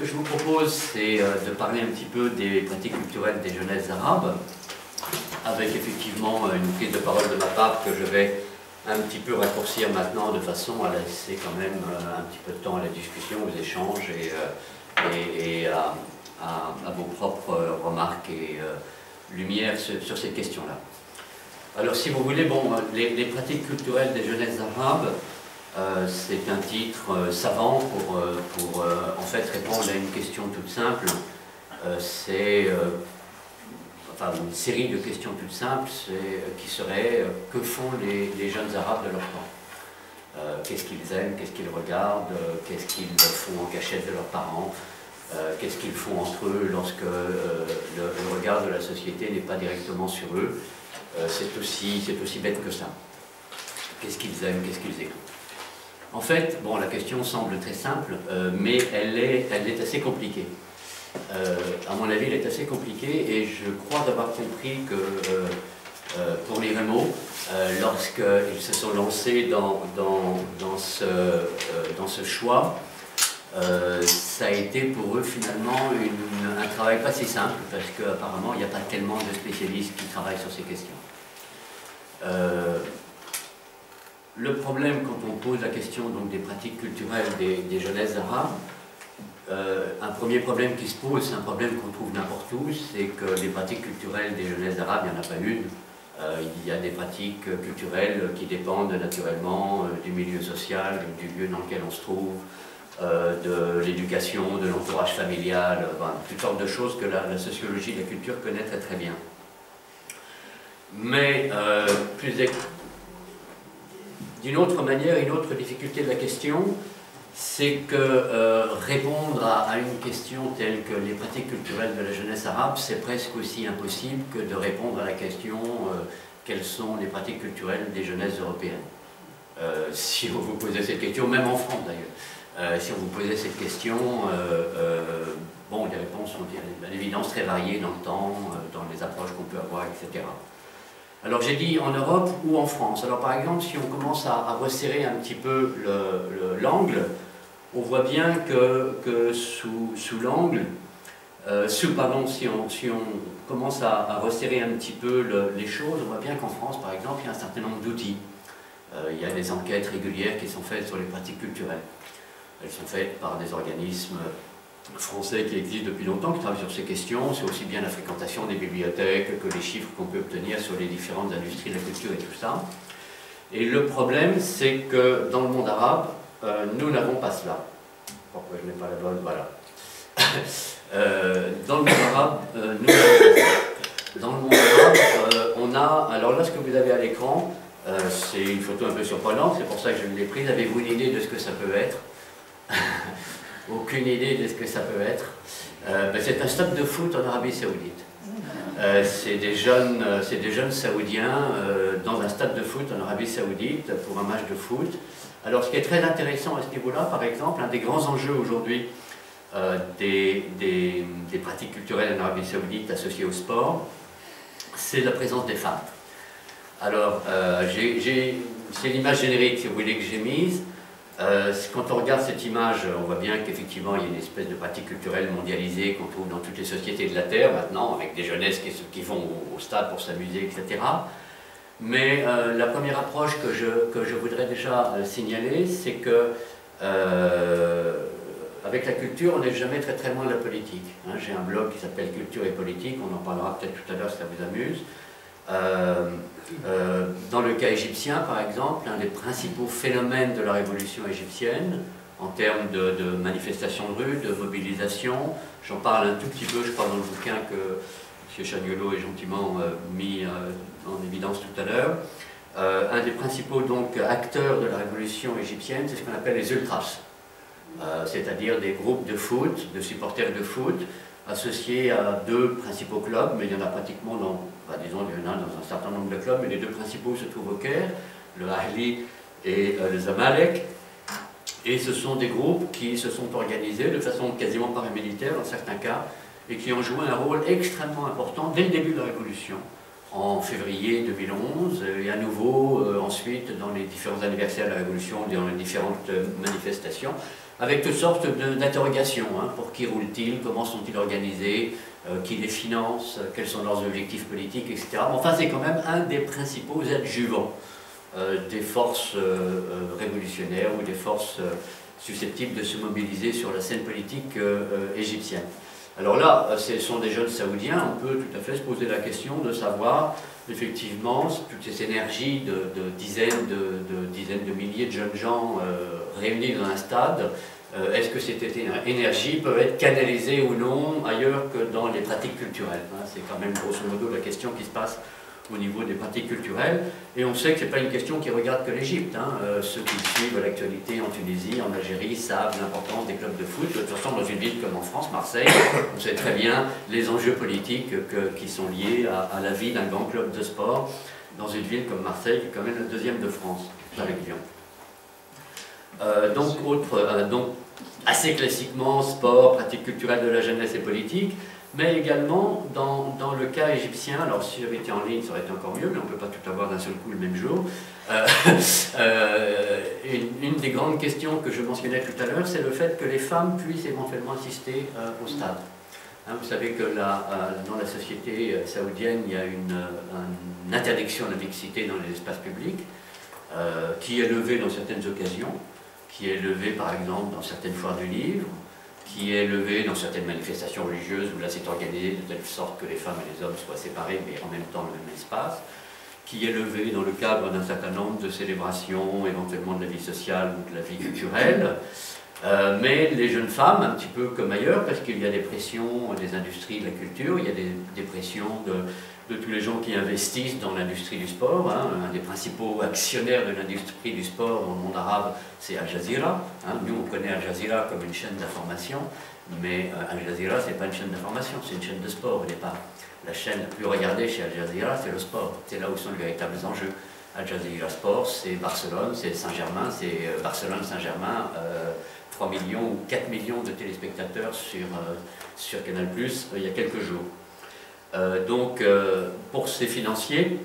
que je vous propose, c'est de parler un petit peu des pratiques culturelles des jeunesses arabes, avec effectivement une prise de parole de ma part que je vais un petit peu raccourcir maintenant, de façon à laisser quand même un petit peu de temps à la discussion, aux échanges et à vos propres remarques et lumières sur ces questions-là. Alors si vous voulez, bon, les pratiques culturelles des jeunesses arabes, c'est un titre savant pour en fait répondre à une question toute simple. C'est enfin une série de questions toutes simples qui serait que font les jeunes arabes de leur temps, qu'est-ce qu'ils aiment, qu'est-ce qu'ils regardent, qu'est-ce qu'ils font en cachette de leurs parents, qu'est-ce qu'ils font entre eux lorsque le regard de la société n'est pas directement sur eux. C'est aussi bête que ça. Qu'est-ce qu'ils aiment, qu'est-ce qu'ils écoutent. En fait, bon, la question semble très simple, mais elle est assez compliquée. À mon avis, elle est assez compliquée et je crois d'avoir compris que pour les Rémo, lorsqu'ils se sont lancés dans ce choix, ça a été pour eux finalement un travail pas si simple parce qu'apparemment il n'y a pas tellement de spécialistes qui travaillent sur ces questions. Le problème quand on pose la question donc, des pratiques culturelles des jeunesses arabes, un premier problème qui se pose, c'est un problème qu'on trouve n'importe où, c'est que les pratiques culturelles des jeunesses arabes, il n'y en a pas une. Il y a des pratiques culturelles qui dépendent naturellement du milieu social, du lieu dans lequel on se trouve, de l'éducation, de l'entourage familial, toutes sortes de choses que la sociologie de la culture connaît très très bien. Mais d'une autre manière, une autre difficulté de la question, c'est que répondre à une question telle que les pratiques culturelles de la jeunesse arabe, c'est presque aussi impossible que de répondre à la question quelles sont les pratiques culturelles des jeunesses européennes. Si vous vous posez cette question, même en France d'ailleurs, si on vous posait cette question, bon, les réponses sont à l'évidence très variées dans le temps, dans les approches qu'on peut avoir, etc. Alors j'ai dit en Europe ou en France. Alors par exemple, si on commence à resserrer un petit peu l'angle, on voit bien que sous l'angle, si on commence à resserrer un petit peu les choses, on voit bien qu'en France, par exemple, il y a un certain nombre d'outils. Il y a des enquêtes régulières qui sont faites sur les pratiques culturelles. Elles sont faites par des organismes français qui existent depuis longtemps, qui travaillent sur ces questions. C'est aussi bien la fréquentation des bibliothèques que les chiffres qu'on peut obtenir sur les différentes industries de la culture et tout ça. Et le problème, c'est que dans le monde arabe, nous n'avons pas cela. Pourquoi je n'ai pas la bonne? Voilà. Dans le monde arabe, nous n'avons pas ça. Dans le monde arabe, on a... Alors là, ce que vous avez à l'écran, c'est une photo un peu surprenante, c'est pour ça que je l'ai prise. Avez-vous une idée de ce que ça peut être? Aucune idée de ce que ça peut être. C'est un stade de foot en Arabie Saoudite. C'est des jeunes Saoudiens dans un stade de foot en Arabie Saoudite pour un match de foot. Alors ce qui est très intéressant à ce niveau-là, par exemple, un des grands enjeux aujourd'hui des pratiques culturelles en Arabie Saoudite associées au sport, c'est la présence des femmes. Alors c'est l'image générique, si vous voulez, que j'ai mise. Quand on regarde cette image, on voit bien qu'effectivement il y a une espèce de pratique culturelle mondialisée qu'on trouve dans toutes les sociétés de la Terre maintenant, avec des jeunesses qui vont au stade pour s'amuser, etc. Mais la première approche que je voudrais déjà signaler, c'est que avec la culture, on n'est jamais très très loin de la politique. J'ai un blog qui s'appelle Culture et politique, on en parlera peut-être tout à l'heure si ça vous amuse. Dans le cas égyptien, par exemple, un des principaux phénomènes de la révolution égyptienne, en termes de manifestations de rue, de mobilisation, j'en parle un tout petit peu, je crois, dans le bouquin que M. Chagnolot a gentiment mis en évidence tout à l'heure. Un des principaux donc, acteurs de la révolution égyptienne, c'est ce qu'on appelle les ultras, c'est-à-dire des groupes de foot, de supporters de foot, associés à deux principaux clubs, mais il y en a pratiquement disons, il y en a dans un certain nombre de clubs, mais les deux principaux se trouvent au Caire, le Ahli et le Zamalek. Et ce sont des groupes qui se sont organisés de façon quasiment paramilitaire dans certains cas, et qui ont joué un rôle extrêmement important dès le début de la Révolution, en février 2011, et à nouveau ensuite dans les différents anniversaires de la Révolution, dans les différentes manifestations. avec toutes sortes d'interrogations. Hein, pour qui roulent-ils, comment sont-ils organisés, qui les finance, quels sont leurs objectifs politiques, etc. Mais enfin, c'est quand même un des principaux adjuvants des forces révolutionnaires ou des forces susceptibles de se mobiliser sur la scène politique égyptienne. Alors là, ce sont des jeunes saoudiens, on peut tout à fait se poser la question de savoir, effectivement, toutes ces énergies de dizaines de milliers de jeunes gens réunis dans un stade, est-ce que cette énergie peut être canalisée ou non ailleurs que dans les pratiques culturelles, hein? C'est quand même grosso modo la question qui se passe au niveau des pratiques culturelles, et on sait que ce n'est pas une question qui regarde que l'Égypte. Hein. Ceux qui suivent l'actualité en Tunisie, en Algérie, savent l'importance des clubs de foot. De toute façon, dans une ville comme en France, Marseille, on sait très bien les enjeux politiques qui sont liés à la vie d'un grand club de sport dans une ville comme Marseille, qui est quand même le deuxième de France, avec Lyon. Donc, assez classiquement, sport, pratiques culturelles de la jeunesse et politique, mais également dans le cas égyptien, alors si j'avais été en ligne, ça aurait été encore mieux, mais on ne peut pas tout avoir d'un seul coup le même jour. Une des grandes questions que je mentionnais tout à l'heure, c'est le fait que les femmes puissent éventuellement assister au stade. Hein, vous savez que dans la société saoudienne, il y a une interdiction de la mixité dans les espaces publics, qui est levée dans certaines occasions, qui est levée par exemple dans certaines foires du livre, qui est levée dans certaines manifestations religieuses où là c'est organisé de telle sorte que les femmes et les hommes soient séparés mais en même temps le même espace, qui est levée dans le cadre d'un certain nombre de célébrations, éventuellement de la vie sociale ou de la vie culturelle, mais les jeunes femmes, un petit peu comme ailleurs, parce qu'il y a des pressions des industries de la culture, il y a des pressions de tous les gens qui investissent dans l'industrie du sport. Hein. Un des principaux actionnaires de l'industrie du sport dans le monde arabe, c'est Al Jazeera. Hein. Nous, on connaît Al Jazeera comme une chaîne d'information, mais Al Jazeera, ce n'est pas une chaîne d'information, c'est une chaîne de sport au départ. La chaîne la plus regardée chez Al Jazeera, c'est le sport. C'est là où sont les véritables enjeux. Al Jazeera Sport, c'est Barcelone, c'est Saint-Germain, c'est Barcelone-Saint-Germain, 3 millions ou 4 millions de téléspectateurs sur Canal+, il y a quelques jours. Donc, pour ces financiers,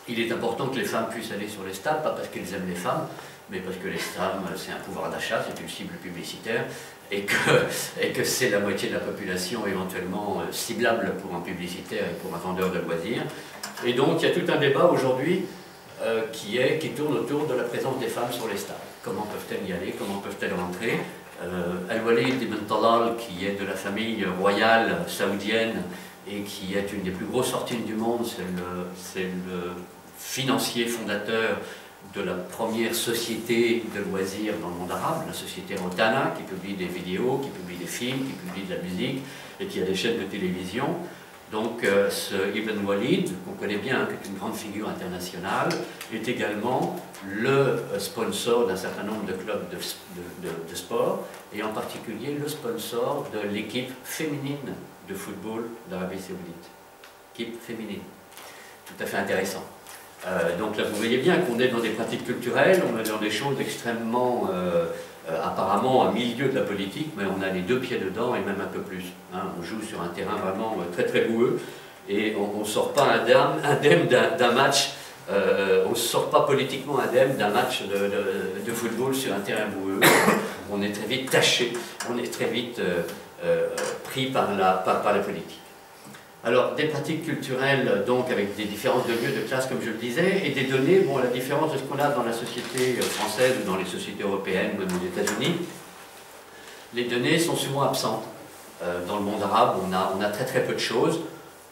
il est important que les femmes puissent aller sur les stades, pas parce qu'ils aiment les femmes, mais parce que les femmes, c'est un pouvoir d'achat, c'est une cible publicitaire, et que c'est la moitié de la population éventuellement ciblable pour un publicitaire et pour un vendeur de loisirs. Et donc, il y a tout un débat aujourd'hui qui tourne autour de la présence des femmes sur les stades. Comment peuvent-elles y aller? Comment peuvent-elles rentrer? Al-Walid ibn Talal, qui est de la famille royale saoudienne, et qui est une des plus grosses fortunes du monde, c'est le financier fondateur de la première société de loisirs dans le monde arabe, la société Rotana, qui publie des vidéos, qui publie des films, qui publie de la musique, et qui a des chaînes de télévision. Donc ce Ibn Walid, qu'on connaît bien, qui est une grande figure internationale, est également le sponsor d'un certain nombre de clubs de sport, et en particulier le sponsor de l'équipe féminine de football d'Arabie Saoudite. Équipe féminine. Tout à fait intéressant. Donc là, vous voyez bien qu'on est dans des pratiques culturelles, on est dans des choses extrêmement, apparemment, à milieu de la politique, mais on a les deux pieds dedans et même un peu plus. Hein. On joue sur un terrain vraiment très très boueux, et on ne sort pas indemne d'un match, on ne sort pas politiquement indemne d'un match de football sur un terrain boueux. On est très vite taché, on est très vite pris par la politique. Alors, des pratiques culturelles, donc, avec des différences de lieu, de classe, comme je le disais, et des données, bon, la différence de ce qu'on a dans la société française ou dans les sociétés européennes, même aux États-Unis, les données sont souvent absentes. Dans le monde arabe, on a très très peu de choses.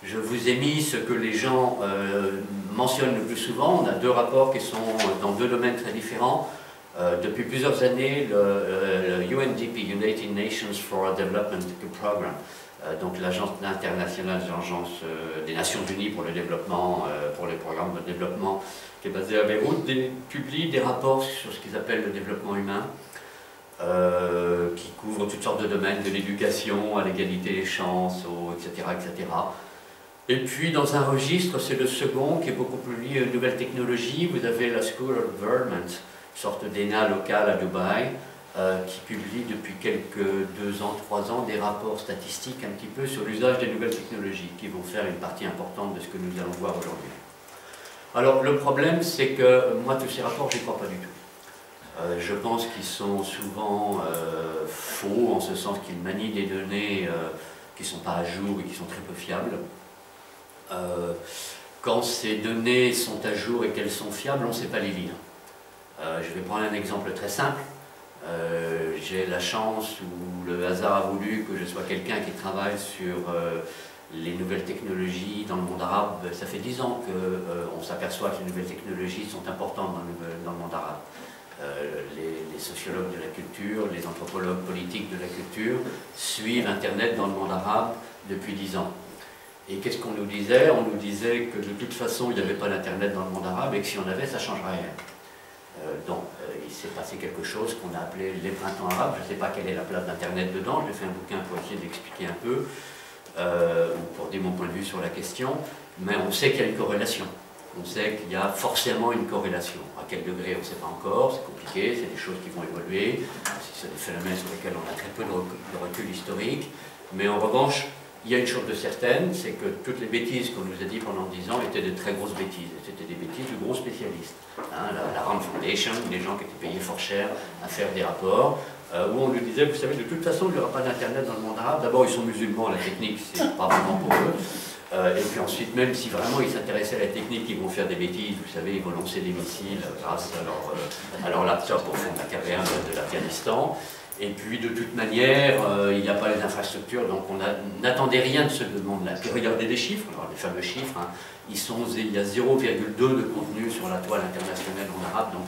Je vous ai mis ce que les gens mentionnent le plus souvent. On a deux rapports qui sont dans deux domaines très différents. Depuis plusieurs années, le UNDP, United Nations for a Development Program, donc l'Agence internationale des Nations Unies pour le développement, pour les programmes de développement, qui est basée à Beyrouth, publie des rapports sur ce qu'ils appellent le développement humain, qui couvrent toutes sortes de domaines, de l'éducation à l'égalité des chances, etc., etc. Et puis dans un registre, c'est le second, qui est beaucoup plus lié aux nouvelles technologies. Vous avez la School of Government, une sorte d'ENA locale à Dubaï, qui publie depuis quelques 2 ans, 3 ans des rapports statistiques un petit peu sur l'usage des nouvelles technologies, qui vont faire une partie importante de ce que nous allons voir aujourd'hui. Alors le problème, c'est que moi, tous ces rapports, je n'y crois pas du tout. Je pense qu'ils sont souvent faux, en ce sens qu'ils manient des données qui ne sont pas à jour et qui sont très peu fiables. Quand ces données sont à jour et qu'elles sont fiables, on ne sait pas les lire. Je vais prendre un exemple très simple. J'ai la chance ou le hasard a voulu que je sois quelqu'un qui travaille sur les nouvelles technologies dans le monde arabe. Ça fait 10 ans qu'on s'aperçoit que les nouvelles technologies sont importantes dans le monde arabe. Les sociologues de la culture, les anthropologues politiques de la culture suivent Internet dans le monde arabe depuis 10 ans. Et qu'est-ce qu'on nous disait? On nous disait que de toute façon, il n'y avait pas d'Internet dans le monde arabe et que si on avait, ça ne changerait rien. Donc, il s'est passé quelque chose qu'on a appelé les printemps arabes. Je ne sais pas quelle est la place d'Internet dedans. J'ai fait un bouquin pour essayer d'expliquer un peu, ou pour dire mon point de vue sur la question. Mais on sait qu'il y a une corrélation. On sait qu'il y a forcément une corrélation. À quel degré, on ne sait pas encore. C'est compliqué, c'est des choses qui vont évoluer. C'est des phénomènes sur lesquels on a très peu de recul historique. Mais en revanche, il y a une chose de certaine, c'est que toutes les bêtises qu'on nous a dit pendant 10 ans étaient de très grosses bêtises. C'était des bêtises de gros spécialistes. Hein, la Rand Foundation, des gens qui étaient payés fort cher à faire des rapports, où on nous disait, vous savez, de toute façon, il n'y aura pas d'Internet dans le monde arabe. D'abord, ils sont musulmans, la technique, c'est pas vraiment pour eux. Et puis ensuite, même si vraiment ils s'intéressaient à la technique, ils vont faire des bêtises. Vous savez, ils vont lancer des missiles grâce à leur laptop au fond de la caverne de l'Afghanistan. Et puis, de toute manière, il n'y a pas les infrastructures, donc on n'attendait rien de ce monde-là. Puis regardez les chiffres, alors les fameux chiffres, hein, il y a 0,2 de contenu sur la toile internationale en arabe, donc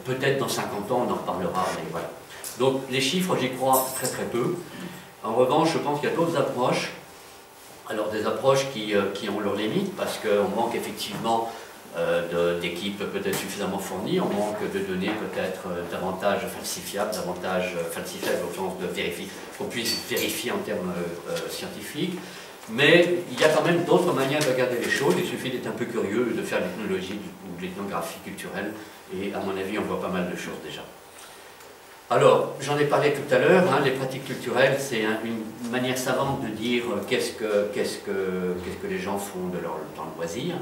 peut-être dans 50 ans on en reparlera, mais voilà. Donc les chiffres, j'y crois très très peu. En revanche, je pense qu'il y a d'autres approches, alors des approches qui ont leurs limites, parce qu'on manque effectivement d'équipes peut-être suffisamment fournies, on manque de données peut-être davantage falsifiables, davantage falsifiables au sens de vérifier, qu'on puisse vérifier en termes scientifiques. Mais il y a quand même d'autres manières de regarder les choses, il suffit d'être un peu curieux, de faire de l'ethnologie ou de l'ethnographie culturelle, et à mon avis on voit pas mal de choses déjà. Alors, j'en ai parlé tout à l'heure, hein, les pratiques culturelles, c'est une manière savante de dire qu'est-ce que les gens font de leur temps de loisir.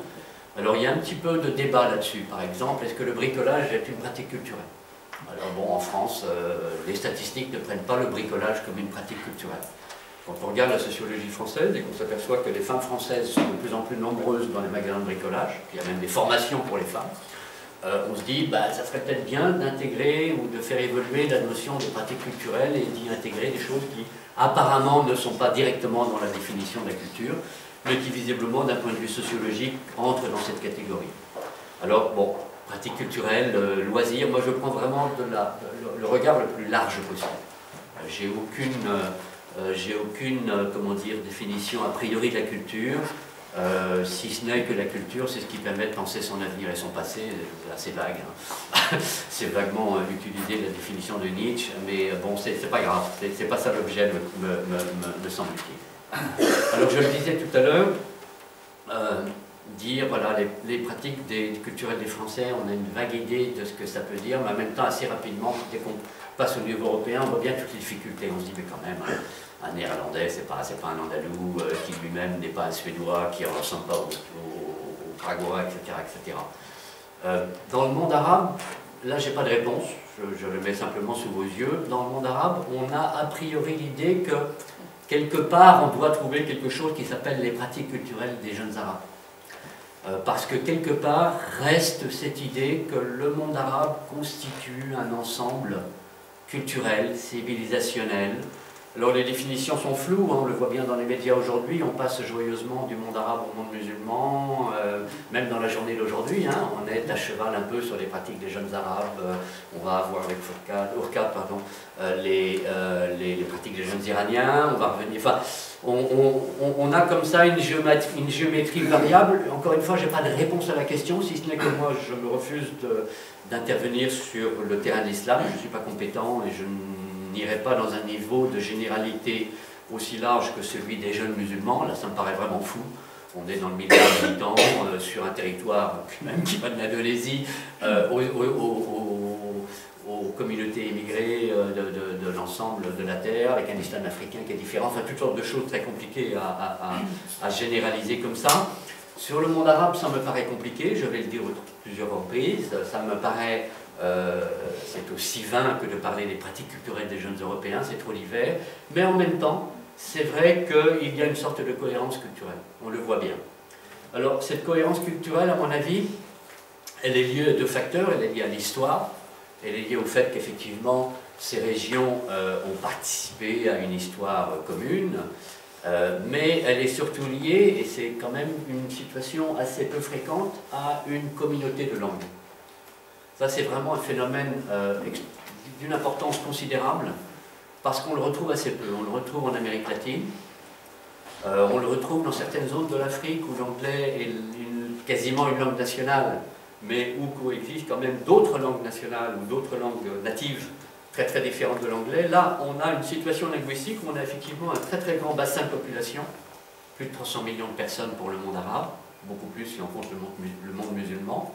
Alors il y a un petit peu de débat là-dessus, par exemple, est-ce que le bricolage est une pratique culturelle? Alors bon, en France, les statistiques ne prennent pas le bricolage comme une pratique culturelle. Quand on regarde la sociologie française et qu'on s'aperçoit que les femmes françaises sont de plus en plus nombreuses dans les magasins de bricolage, qu'il y a même des formations pour les femmes, on se dit, bah, ça serait peut-être bien d'intégrer ou de faire évoluer la notion de pratique culturelle et d'y intégrer des choses qui apparemment ne sont pas directement dans la définition de la culture, mais qui visiblement, d'un point de vue sociologique, entrent dans cette catégorie. Alors, bon, pratique culturelle, loisir, moi je prends vraiment le regard le plus large possible. J'ai aucune comment dire, définition a priori de la culture, si ce n'est que la culture, c'est ce qui permet de penser son avenir et son passé. C'est assez vague, hein. C'est vaguement utilisé la définition de Nietzsche, mais bon, c'est pas grave, c'est pas ça l'objet, me semble-t-il. Alors je le disais tout à l'heure, dire voilà, les pratiques culturelles des Français, on a une vague idée de ce que ça peut dire, mais en même temps assez rapidement, dès qu'on passe au niveau européen, on voit bien toutes les difficultés, on se dit mais quand même, un néerlandais, c'est pas un andalou qui lui-même n'est pas un suédois, qui ne ressemble pas au pragois, etc. etc. Dans le monde arabe, là j'ai pas de réponse, je le mets simplement sous vos yeux, dans le monde arabe, on a a priori l'idée que quelque part, on doit trouver quelque chose qui s'appelle les pratiques culturelles des jeunes arabes. Parce que quelque part reste cette idée que le monde arabe constitue un ensemble culturel, civilisationnel. Alors les définitions sont floues, hein, on le voit bien dans les médias aujourd'hui, on passe joyeusement du monde arabe au monde musulman, même dans la journée d'aujourd'hui, hein, on est à cheval un peu sur les pratiques des jeunes arabes, on va avoir avec Fourcade, les pratiques des jeunes iraniens, on va revenir, enfin, on a comme ça une géométrie variable. Encore une fois, je n'ai pas de réponse à la question, si ce n'est que moi je me refuse d'intervenir sur le terrain de l'islam, je ne suis pas compétent et je n'irai pas dans un niveau de généralité aussi large que celui des jeunes musulmans, là ça me paraît vraiment fou. On est dans le milliard d'habitants, sur un territoire même qui va de l'Indonésie aux communautés immigrées de l'ensemble de la Terre, avec un islam africain qui est différent, enfin toutes sortes de choses très compliquées à généraliser comme ça. Sur le monde arabe, ça me paraît compliqué, je vais le dire plusieurs reprises, ça me paraît c'est aussi vain que de parler des pratiques culturelles des jeunes Européens, c'est trop divers, mais en même temps, c'est vrai qu'il y a une sorte de cohérence culturelle, on le voit bien. Alors, cette cohérence culturelle, à mon avis, elle est liée à deux facteurs, elle est liée à l'histoire, elle est liée au fait qu'effectivement, ces régions ont participé à une histoire commune, mais elle est surtout liée, et c'est quand même une situation assez peu fréquente, à une communauté de langue. Ça, c'est vraiment un phénomène d'une importance considérable, parce qu'on le retrouve assez peu. On le retrouve en Amérique latine, on le retrouve dans certaines zones de l'Afrique où l'anglais est quasiment une langue nationale, mais où coexistent quand même d'autres langues nationales ou d'autres langues natives très très différentes de l'anglais. Là, on a une situation linguistique où on a effectivement un très très grand bassin de population, plus de 300 millions de personnes pour le monde arabe, beaucoup plus si on compte le monde musulman.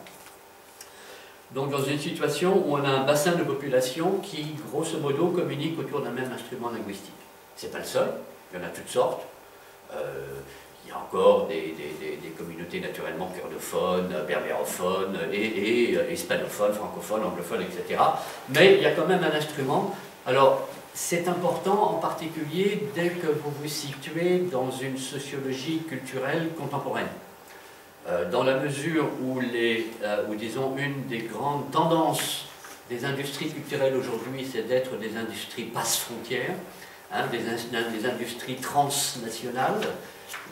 Donc dans une situation où on a un bassin de population qui, grosso modo, communique autour d'un même instrument linguistique. C'est pas le seul, il y en a toutes sortes. Il y a encore des communautés naturellement kurdophones, berbérophones, et hispanophones, francophones, anglophones, etc. Mais il y a quand même un instrument. Alors, c'est important en particulier dès que vous vous situez dans une sociologie culturelle contemporaine. Dans la mesure où, disons, une des grandes tendances des industries culturelles aujourd'hui, c'est d'être des industries passe-frontières, hein, des industries transnationales,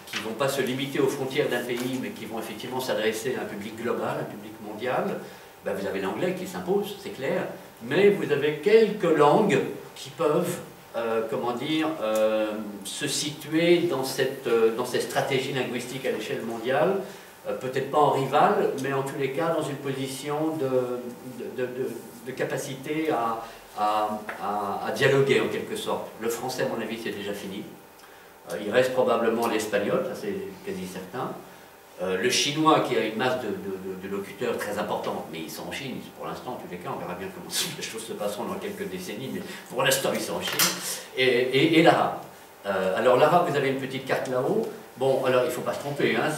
qui ne vont pas se limiter aux frontières d'un pays, mais qui vont effectivement s'adresser à un public global, un public mondial. Ben, vous avez l'anglais qui s'impose, c'est clair, mais vous avez quelques langues qui peuvent, comment dire, se situer dans cette stratégie linguistique à l'échelle mondiale, peut-être pas en rival, mais en tous les cas dans une position de capacité à dialoguer en quelque sorte. Le français, à mon avis, c'est déjà fini. Il reste probablement l'espagnol, ça c'est quasi certain. Le chinois qui a une masse de locuteurs très importante, mais ils sont en Chine pour l'instant, en tous les cas, on verra bien comment les choses se passeront dans quelques décennies, mais pour l'instant ils sont en Chine. Et l'arabe. Alors l'arabe, vous avez une petite carte là-haut. Bon, alors il ne faut pas se tromper, hein,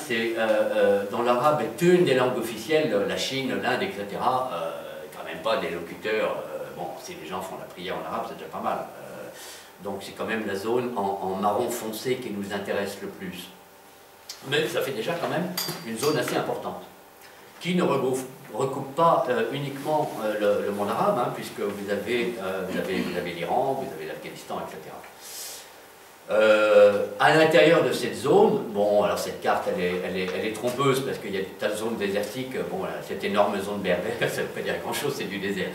dans l'arabe est une des langues officielles, la Chine, l'Inde, etc. Quand même pas des locuteurs, bon, si les gens font la prière en arabe, c'est déjà pas mal. Donc c'est quand même la zone en marron foncé qui nous intéresse le plus. Mais ça fait déjà quand même une zone assez importante, qui ne recoupe pas uniquement le monde arabe, hein, puisque vous avez l'Iran, vous avez l'Afghanistan, etc. À l'intérieur de cette zone, bon, alors cette carte elle est trompeuse parce qu'il y a des tas de zones désertiques, bon, cette énorme zone berbère, ça ne veut pas dire grand chose, c'est du désert.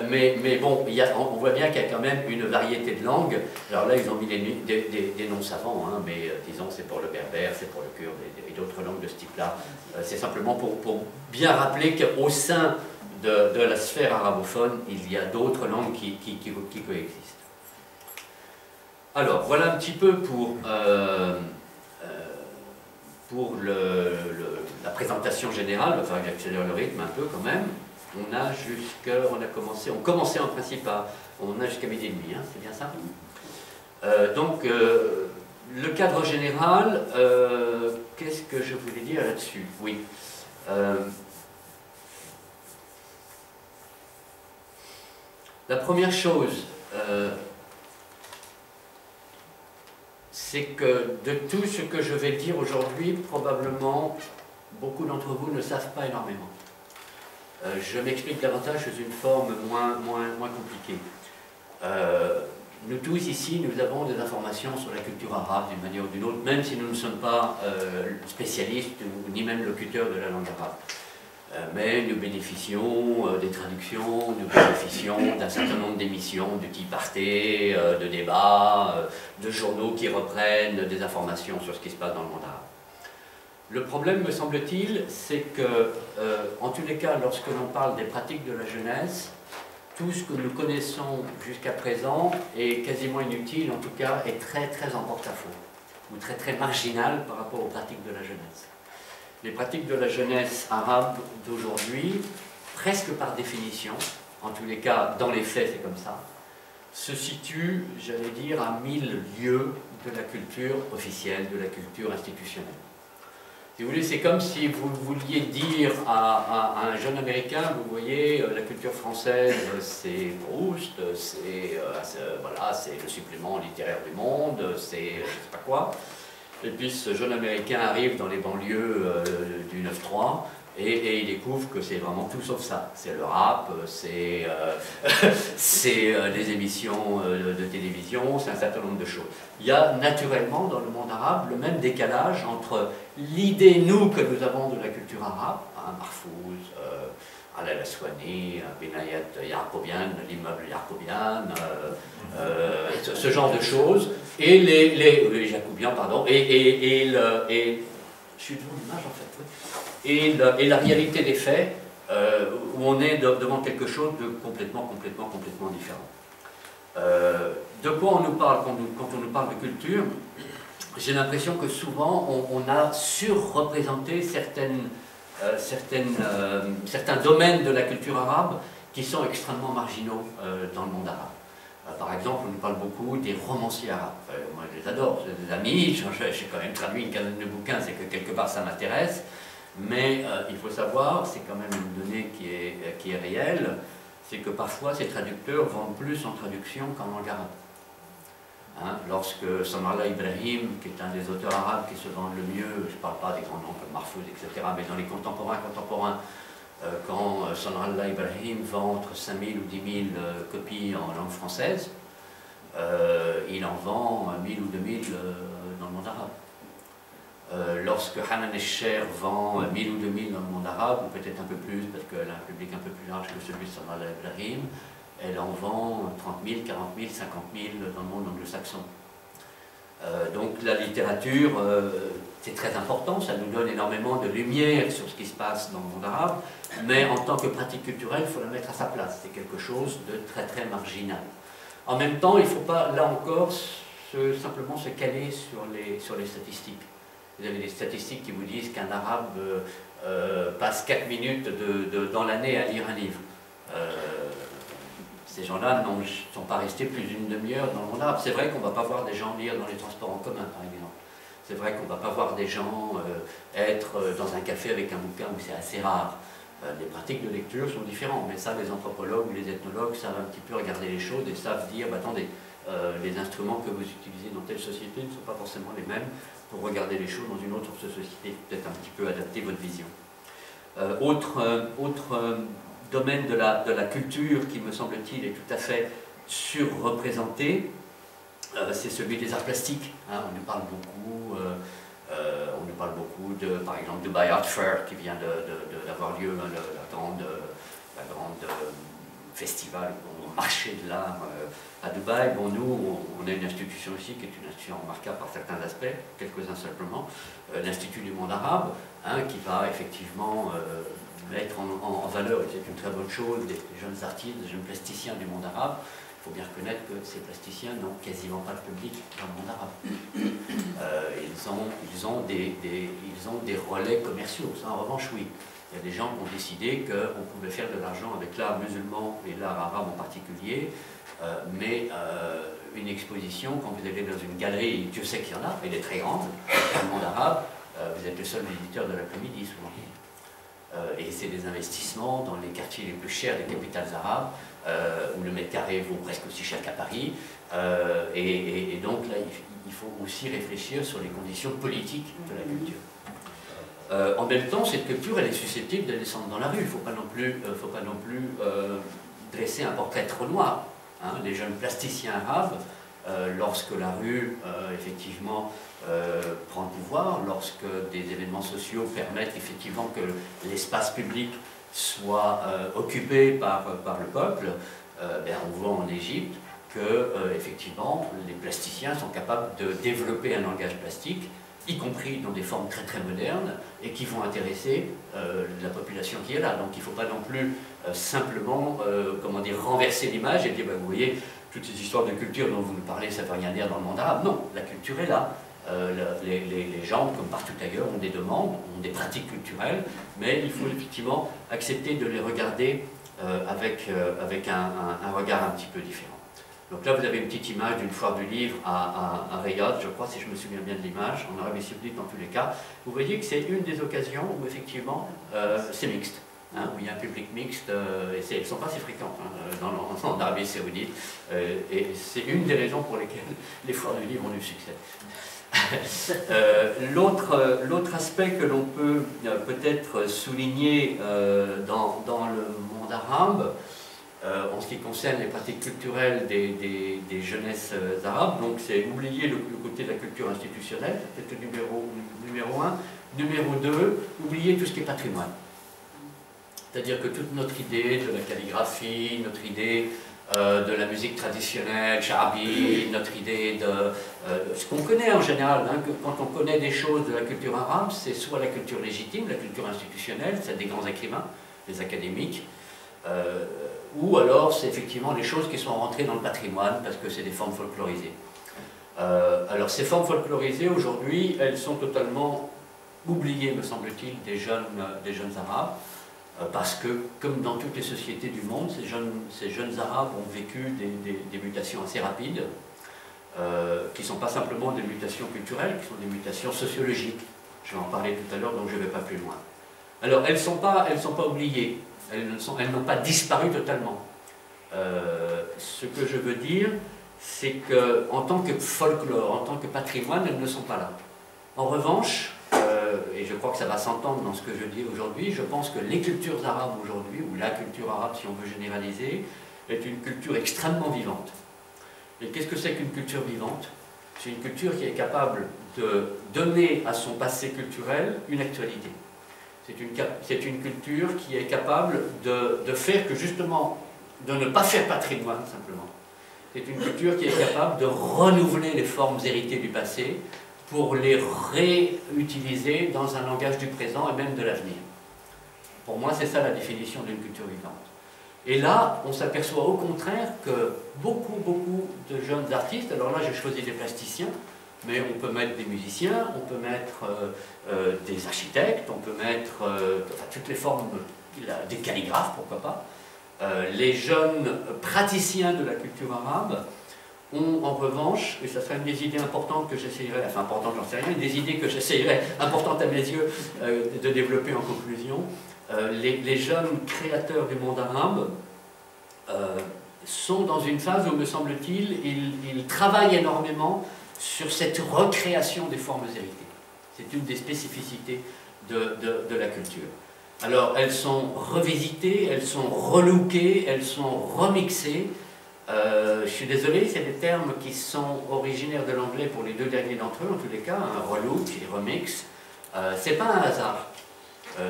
Mais bon, on voit bien qu'il y a quand même une variété de langues. Alors là, ils ont mis des noms savants, hein, mais disons c'est pour le berbère, c'est pour le kurde et d'autres langues de ce type-là. C'est simplement pour bien rappeler qu'au sein de la sphère arabophone, il y a d'autres langues qui coexistent. Alors, voilà un petit peu pour la présentation générale. Enfin, j'accélère le rythme un peu quand même. On commençait en principe on a jusqu'à midi et demi, hein, c'est bien ça? Donc, le cadre général, qu'est-ce que je voulais dire là-dessus? Oui. La première chose, c'est que de tout ce que je vais dire aujourd'hui, probablement, beaucoup d'entre vous ne savent pas énormément. Je m'explique davantage sous une forme moins compliquée. Nous tous ici, nous avons des informations sur la culture arabe d'une manière ou d'une autre, même si nous ne sommes pas spécialistes ni même locuteurs de la langue arabe. Mais nous bénéficions des traductions, nous bénéficions d'un certain nombre d'émissions du type Arte, de débats, de journaux qui reprennent des informations sur ce qui se passe dans le monde arabe. Le problème, me semble-t-il, c'est que, en tous les cas, lorsque l'on parle des pratiques de la jeunesse, tout ce que nous connaissons jusqu'à présent est quasiment inutile, en tout cas, est très très en porte-à-faux, ou très très marginal par rapport aux pratiques de la jeunesse. Les pratiques de la jeunesse arabe d'aujourd'hui, presque par définition, en tous les cas, dans les faits, c'est comme ça, se situent, j'allais dire, à 1000 lieues de la culture officielle, de la culture institutionnelle. Si vous voulez, c'est comme si vous vouliez dire à un jeune Américain, vous voyez, la culture française, c'est Proust, voilà, c'est le supplément littéraire du monde, c'est je sais pas quoi. Et puis ce jeune Américain arrive dans les banlieues du 9-3 et il découvre que c'est vraiment tout sauf ça. C'est le rap, c'est des émissions de télévision, c'est un certain nombre de choses. Il y a naturellement dans le monde arabe le même décalage entre l'idée, nous, que nous avons de la culture arabe, Mahfouz, Alal Aswani, Benayat Yacobian, l'immeuble Yacobian, ce genre de choses, et les Jacobiens, pardon, et je suis devant l'image en fait, oui. Et la réalité des faits, où on est devant quelque chose de complètement différent. De quoi on nous parle quand on nous parle de culture? J'ai l'impression que souvent on a surreprésenté certains domaines de la culture arabe qui sont extrêmement marginaux dans le monde arabe. Par exemple, on nous parle beaucoup des romanciers arabes. Moi, je les adore, j'ai des amis, j'ai quand même traduit une quinzaine de bouquins, c'est que quelque part ça m'intéresse. Mais il faut savoir, c'est quand même une donnée qui est réelle, c'est que parfois ces traducteurs vendent plus en traduction qu'en langue arabe. Hein, lorsque Sanallah Ibrahim, qui est un des auteurs arabes qui se vend le mieux, je ne parle pas des grands noms comme Mahfouz, etc., mais dans les contemporains, quand Sanallah Ibrahim vend entre 5 000 ou 10 000 copies en langue française, il en vend 1 000 ou 2 000 dans le monde arabe. Lorsque Hanan Escher vend 1 000 ou 2 000 dans le monde arabe, ou peut-être un peu plus, parce qu'elle a un public un peu plus large que celui de Sanallah Ibrahim, elle en vend 30 000, 40 000, 50 000 dans le monde anglo-saxon. Donc la littérature, c'est très important, ça nous donne énormément de lumière sur ce qui se passe dans le monde arabe, mais en tant que pratique culturelle, il faut la mettre à sa place, c'est quelque chose de très marginal. En même temps, il ne faut pas, là encore, simplement se caler sur les statistiques. Vous avez des statistiques qui vous disent qu'un arabe passe 4 minutes dans l'année à lire un livre. Ces gens-là ne sont pas restés plus d'une demi-heure dans le monde arabe. C'est vrai qu'on ne va pas voir des gens lire dans les transports en commun, par exemple. C'est vrai qu'on ne va pas voir des gens être dans un café avec un bouquin, où c'est assez rare. Les pratiques de lecture sont différentes, mais ça, les anthropologues ou les ethnologues savent un petit peu regarder les choses et savent dire, bah, attendez, les instruments que vous utilisez dans telle société ne sont pas forcément les mêmes pour regarder les choses dans une autre société, peut-être un petit peu adapter votre vision. Autre domaine de la culture qui, me semble-t-il, est tout à fait surreprésenté, c'est celui des arts plastiques. Hein, on nous parle beaucoup de, par exemple, Dubai Art Fair qui vient d'avoir lieu, hein, la grande festival, marché de l'art à Dubaï. Bon, nous, on a une institution ici qui est une institution remarquable par certains aspects, quelques-uns simplement, l'Institut du monde arabe, hein, qui va effectivement mettre en valeur, et c'est une très bonne chose, des jeunes artistes, des jeunes plasticiens du monde arabe. Il faut bien reconnaître que ces plasticiens n'ont quasiment pas de public dans le monde arabe. Ils ont des relais commerciaux, ça en revanche oui. Il y a des gens qui ont décidé qu'on pouvait faire de l'argent avec l'art musulman et l'art arabe en particulier, mais une exposition, quand vous allez dans une galerie, Dieu sait qu'il y en a, elle est très grande, dans le monde arabe, vous êtes le seul visiteur de l'après-midi souvent. Et c'est des investissements dans les quartiers les plus chers des capitales arabes, où le mètre carré vaut presque aussi cher qu'à Paris. Et donc là, il faut aussi réfléchir sur les conditions politiques de la culture. En même temps, cette culture, elle est susceptible de descendre dans la rue. Il ne faut pas non plus dresser un portrait trop noir. Hein. Les jeunes plasticiens arabes, lorsque la rue, effectivement, prend le pouvoir, lorsque des événements sociaux permettent effectivement que l'espace public soit occupé par le peuple, on voit en Égypte que, effectivement, les plasticiens sont capables de développer un langage plastique, y compris dans des formes très modernes, et qui vont intéresser la population qui est là. Donc il ne faut pas non plus simplement renverser l'image et dire, vous voyez, toutes ces histoires de culture dont vous nous parlez, ça ne veut rien dire dans le monde arabe. Non, la culture est là. Les gens, comme partout ailleurs, ont des demandes, ont des pratiques culturelles, mais il faut effectivement accepter de les regarder avec un regard un petit peu différent. Donc là, vous avez une petite image d'une foire du livre à Riyad, je crois, si je me souviens bien de l'image, en Arabie Saoudite dans tous les cas. Vous voyez que c'est une des occasions où effectivement c'est mixte, hein, où il y a un public mixte, et elles ne sont pas si fréquentes hein, en Arabie Saoudite, et c'est une des raisons pour lesquelles les foires du livre ont du succès. L'autre aspect que l'on peut peut-être souligner dans le monde arabe, en ce qui concerne les pratiques culturelles des jeunesses arabes, donc c'est oublier le côté de la culture institutionnelle, peut-être le numéro 1. Numéro 2, oublier tout ce qui est patrimoine. C'est-à-dire que toute notre idée de la calligraphie, notre idée de la musique traditionnelle, sha'abi, notre idée de ce qu'on connaît en général, hein, que quand on connaît des choses de la culture arabe, c'est soit la culture légitime, la culture institutionnelle, c'est des grands écrivains, des académiques, ou alors c'est effectivement les choses qui sont rentrées dans le patrimoine parce que c'est des formes folklorisées. Alors ces formes folklorisées aujourd'hui, elles sont totalement oubliées, me semble-t-il, des jeunes arabes, parce que, comme dans toutes les sociétés du monde, ces jeunes arabes ont vécu des mutations assez rapides, qui ne sont pas simplement des mutations culturelles, qui sont des mutations sociologiques. Je vais en parler tout à l'heure, donc je ne vais pas plus loin. Alors, elles ne sont pas oubliées. Elles n'ont pas disparu totalement. Ce que je veux dire, c'est qu'en tant que folklore, en tant que patrimoine, elles ne sont pas là. En revanche, et je crois que ça va s'entendre dans ce que je dis aujourd'hui, je pense que les cultures arabes aujourd'hui, ou la culture arabe si on veut généraliser, est une culture extrêmement vivante. Et qu'est-ce que c'est qu'une culture vivante? C'est une culture qui est capable de donner à son passé culturel une actualité. C'est une culture qui est capable de faire que justement, de ne pas faire patrimoine simplement. C'est une culture qui est capable de renouveler les formes héritées du passé pour les réutiliser dans un langage du présent et même de l'avenir. Pour moi, c'est ça la définition d'une culture vivante. Et là, on s'aperçoit au contraire que beaucoup de jeunes artistes, alors là j'ai choisi des plasticiens, mais on peut mettre des musiciens, on peut mettre des architectes, on peut mettre enfin, toutes les formes, des calligraphes, pourquoi pas. Les jeunes praticiens de la culture arabe ont en revanche, et ça serait une des idées importantes que j'essayerais, enfin importante j'en sais rien, une des idées que j'essayerais, importantes à mes yeux, de développer en conclusion, les jeunes créateurs du monde arabe sont dans une phase où, me semble-t-il, ils travaillent énormément sur cette recréation des formes héritées. C'est une des spécificités de la culture. Alors, elles sont revisitées, elles sont relookées, elles sont remixées. Je suis désolé, c'est des termes qui sont originaires de l'anglais pour les deux derniers d'entre eux, en tous les cas, un relook et remix. C'est pas un hasard.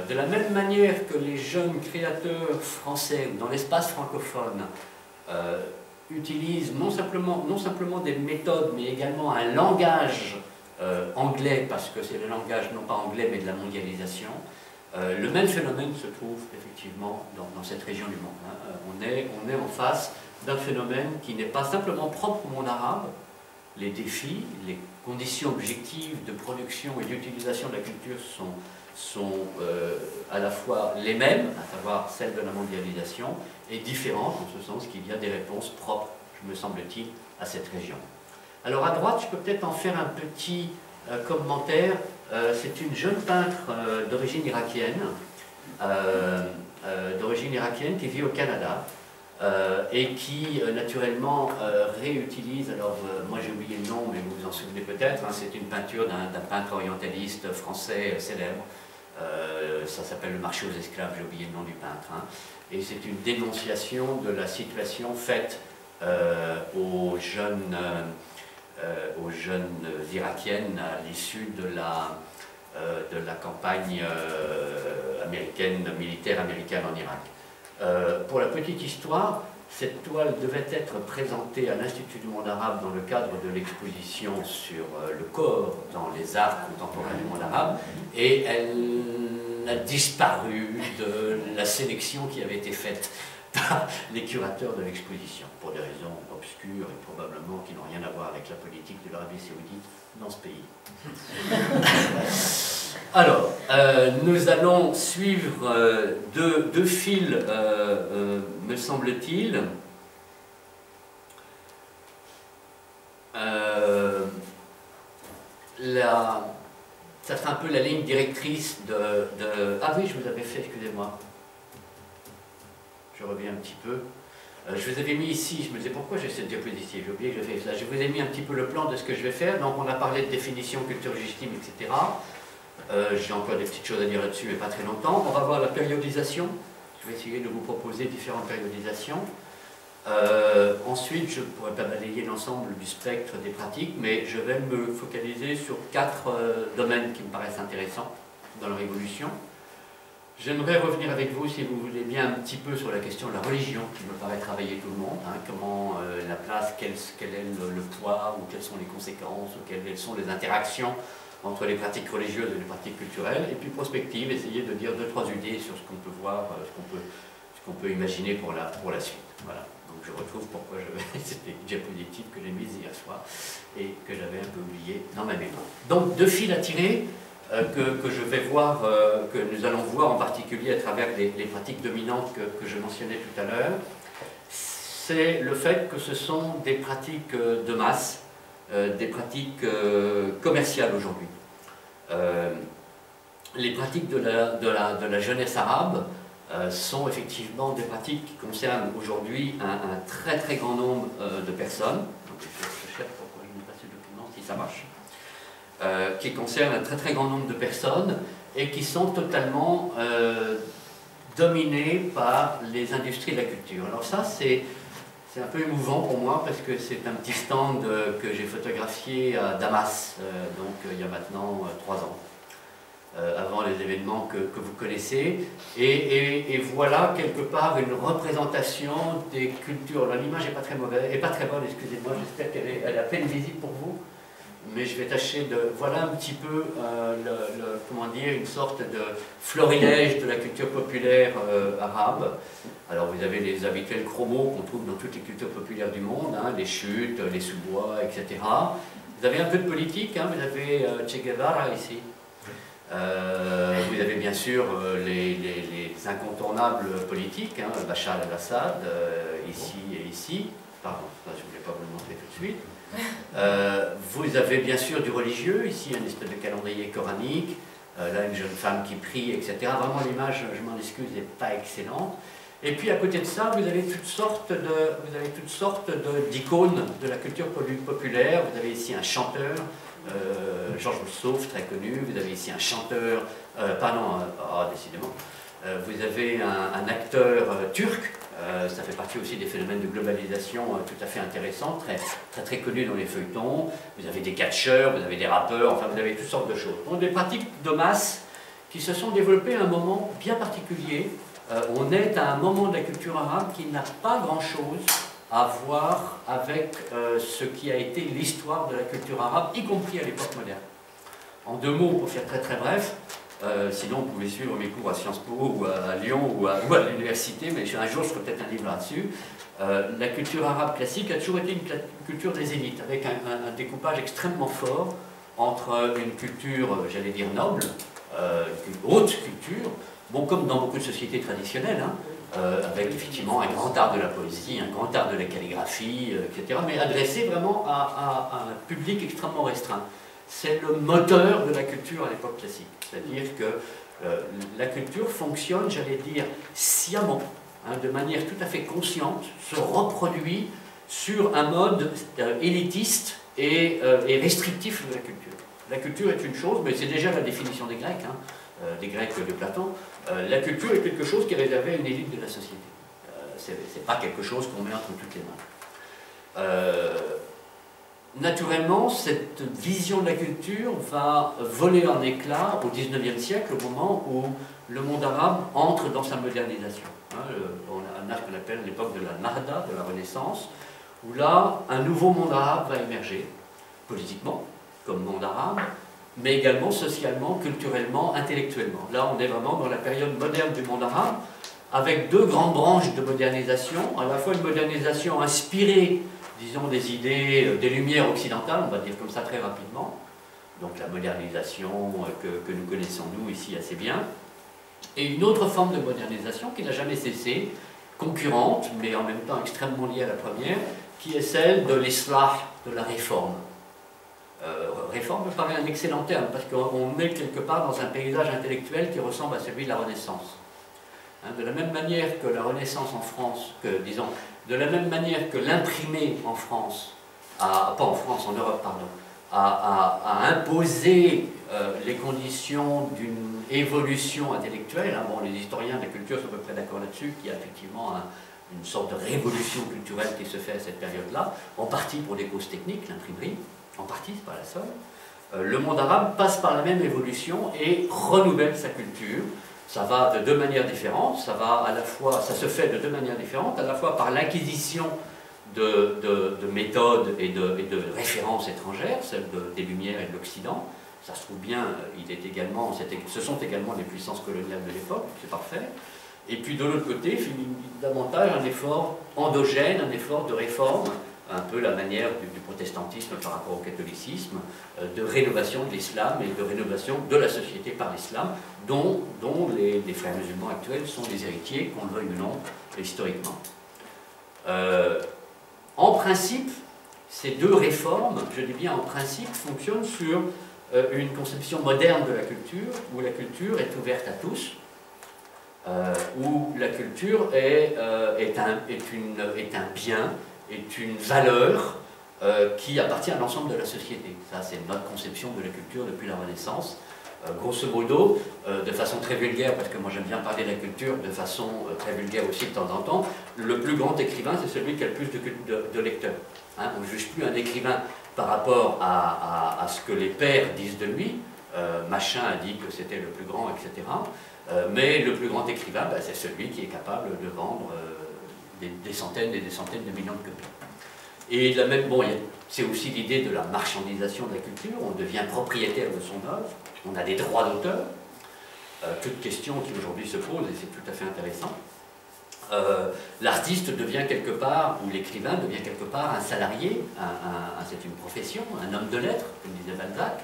De la même manière que les jeunes créateurs français dans l'espace francophone utilisent non simplement des méthodes, mais également un langage anglais, parce que c'est le langage non pas anglais mais de la mondialisation, le même phénomène se trouve effectivement dans cette région du monde. Hein. On est en face d'un phénomène qui n'est pas simplement propre au monde arabe. Les défis, les conditions objectives de production et d'utilisation de la culture sont à la fois les mêmes, à savoir celles de la mondialisation, et différentes en ce sens qu'il y a des réponses propres, me semble-t-il, à cette région. Alors à droite, je peux peut-être en faire un petit commentaire. C'est une jeune peintre d'origine irakienne qui vit au Canada et qui naturellement réutilise, alors moi j'ai oublié le nom mais vous vous en souvenez peut-être, hein, c'est une peinture d'un peintre orientaliste français célèbre, ça s'appelle Le marché aux esclaves, j'ai oublié le nom du peintre, hein, et c'est une dénonciation de la situation faite aux jeunes irakiennes à l'issue de la campagne militaire américaine en Irak. Pour la petite histoire, cette toile devait être présentée à l'Institut du monde arabe dans le cadre de l'exposition sur le corps dans les arts contemporains du monde arabe, et elle a disparu de la sélection qui avait été faite par les curateurs de l'exposition, pour des raisons obscures et probablement qui n'ont rien à voir avec la politique de l'Arabie Saoudite dans ce pays. Alors, nous allons suivre deux fils, me semble-t-il. ça sera un peu la ligne directrice Ah oui, je vous avais fait, excusez-moi. Je reviens un petit peu. Je vous avais mis ici, je me disais pourquoi j'ai cette diapositive, j'ai oublié que j'ai fait ça. Je vous ai mis un petit peu le plan de ce que je vais faire. Donc on a parlé de définition, culture légitime, etc. J'ai encore des petites choses à dire là-dessus, mais pas très longtemps. On va voir la périodisation. Je vais essayer de vous proposer différentes périodisations. Ensuite, je ne pourrais pas balayer l'ensemble du spectre des pratiques, mais je vais me focaliser sur 4 domaines qui me paraissent intéressants dans leur évolution. J'aimerais revenir avec vous, si vous voulez bien, un petit peu sur la question de la religion, qui me paraît travailler tout le monde. Hein, comment la place, quel est le poids, ou quelles sont les conséquences, ou quelles sont les interactions entre les pratiques religieuses et les pratiques culturelles. Et puis prospective, essayer de dire 2-3 idées sur ce qu'on peut voir, ce qu'on peut imaginer pour la suite. Voilà. Donc je retrouve pourquoi c'était une diapositive que j'ai mise hier soir et que j'avais un peu oublié dans ma mémoire. Donc 2 fils à tirer. Que je vais voir, que nous allons voir en particulier à travers les pratiques dominantes que je mentionnais tout à l'heure, c'est le fait que ce sont des pratiques de masse, des pratiques commerciales aujourd'hui. Les pratiques de la jeunesse arabe sont effectivement des pratiques qui concernent aujourd'hui un très très grand nombre de personnes. Donc, je cherche pourquoi je n'ai pas ce document, si ça marche. Qui concernent un très très grand nombre de personnes et qui sont totalement dominées par les industries de la culture. Alors ça, c'est un peu émouvant pour moi parce que c'est un petit stand que j'ai photographié à Damas, donc il y a maintenant 3 ans, avant les événements que vous connaissez. Et voilà quelque part une représentation des cultures. Alors l'image n'est pas très mauvaise, et pas très bonne, excusez-moi, j'espère qu'elle est à peine visible pour vous. Mais je vais tâcher de... Voilà un petit peu, comment dire, une sorte de florilège de la culture populaire arabe. Alors vous avez les habituels chromos qu'on trouve dans toutes les cultures populaires du monde, hein, les chutes, les sous-bois, etc. Vous avez un peu de politique, hein, vous avez Che Guevara ici. Vous avez bien sûr les incontournables politiques, hein, Bachar el-Assad, ici et ici. Pardon, je ne voulais pas vous le montrer tout de suite. Vous avez bien sûr du religieux, ici un espèce de calendrier coranique, là une jeune femme qui prie, etc. Vraiment l'image, je m'en excuse, n'est pas excellente. Et puis à côté de ça, vous avez toutes sortes d'icônes de la culture populaire. Vous avez ici un chanteur, Georges Moussouf, très connu. Vous avez ici un chanteur, décidément. Vous avez un acteur turc. Ça fait partie aussi des phénomènes de globalisation tout à fait intéressants, très connus dans les feuilletons. Vous avez des catcheurs, vous avez des rappeurs, enfin vous avez toutes sortes de choses. Donc des pratiques de masse qui se sont développées à un moment bien particulier. On est à un moment de la culture arabe qui n'a pas grand-chose à voir avec ce qui a été l'histoire de la culture arabe, y compris à l'époque moderne. En 2 mots, pour faire très bref, sinon vous pouvez suivre mes cours à Sciences Po ou à Lyon ou à l'université, mais un jour je ferai peut-être un livre là-dessus. La culture arabe classique a toujours été une culture des élites, avec un découpage extrêmement fort entre une culture, j'allais dire noble, une haute culture, bon, comme dans beaucoup de sociétés traditionnelles, hein, avec effectivement un grand art de la poésie, un grand art de la calligraphie, etc., mais adressé vraiment à un public extrêmement restreint. C'est le moteur de la culture à l'époque classique. C'est-à-dire que la culture fonctionne, j'allais dire, sciemment, hein, de manière tout à fait consciente, se reproduit sur un mode élitiste et restrictif de la culture. La culture est une chose, mais c'est déjà la définition des Grecs, hein, des Grecs de Platon. La culture est quelque chose qui est réservé à une élite de la société. C'est pas quelque chose qu'on met entre toutes les mains. Naturellement, cette vision de la culture va voler en éclats au XIXe siècle, au moment où le monde arabe entre dans sa modernisation. On a un âge qu'on appelle l'époque de la Nahda, de la Renaissance, où là, un nouveau monde arabe va émerger, politiquement, comme monde arabe, mais également socialement, culturellement, intellectuellement. Là, on est vraiment dans la période moderne du monde arabe, avec 2 grandes branches de modernisation, à la fois une modernisation inspirée, disons, des idées, des lumières occidentales, on va dire comme ça très rapidement, donc la modernisation que nous connaissons nous ici assez bien, et une autre forme de modernisation qui n'a jamais cessé, concurrente, mais en même temps extrêmement liée à la première, qui est celle de l'islah, de la réforme. réforme me paraît un excellent terme, parce qu'on est quelque part dans un paysage intellectuel qui ressemble à celui de la Renaissance. Hein, de la même manière que la Renaissance en France, disons, de la même manière que l'imprimé en France, pas en France, en Europe, pardon, a imposé les conditions d'une évolution intellectuelle. Hein. Bon, les historiens de la culture sont à peu près d'accord là-dessus, qu'il y a effectivement une sorte de révolution culturelle qui se fait à cette période-là, en partie pour des causes techniques, l'imprimerie, en partie, c'est pas la seule. Le monde arabe passe par la même évolution et renouvelle sa culture. Ça va de deux manières différentes, ça se fait de deux manières différentes, à la fois par l'acquisition de méthodes et de références étrangères, celles des Lumières et de l'Occident. Ça se trouve bien, ce sont également les puissances coloniales de l'époque, c'est parfait. Et puis de l'autre côté, davantage un effort endogène, un effort de réforme, un peu la manière du protestantisme par rapport au catholicisme, de rénovation de l'islam et de rénovation de la société par l'islam, dont les frères musulmans actuels sont les héritiers, qu'on le veuille ou non, historiquement. En principe, ces deux réformes, je dis bien en principe, fonctionnent sur une conception moderne de la culture, où la culture est ouverte à tous, où la culture est un bien, est une valeur qui appartient à l'ensemble de la société. Ça, c'est notre conception de la culture depuis la Renaissance. Grosso modo, de façon très vulgaire, parce que moi j'aime bien parler de la culture de façon très vulgaire aussi de temps en temps, le plus grand écrivain, c'est celui qui a le plus de lecteurs. Hein, on ne juge plus un écrivain par rapport à ce que les pairs disent de lui. Machin a dit que c'était le plus grand, etc. Mais le plus grand écrivain, ben, c'est celui qui est capable de vendre des centaines et des centaines de millions de copies. Et la même, bon, c'est aussi l'idée de la marchandisation de la culture, on devient propriétaire de son œuvre, on a des droits d'auteur, toute question qui aujourd'hui se pose, et c'est tout à fait intéressant. L'artiste devient quelque part, ou l'écrivain devient quelque part un salarié, c'est une profession, un homme de lettres, comme disait Balzac.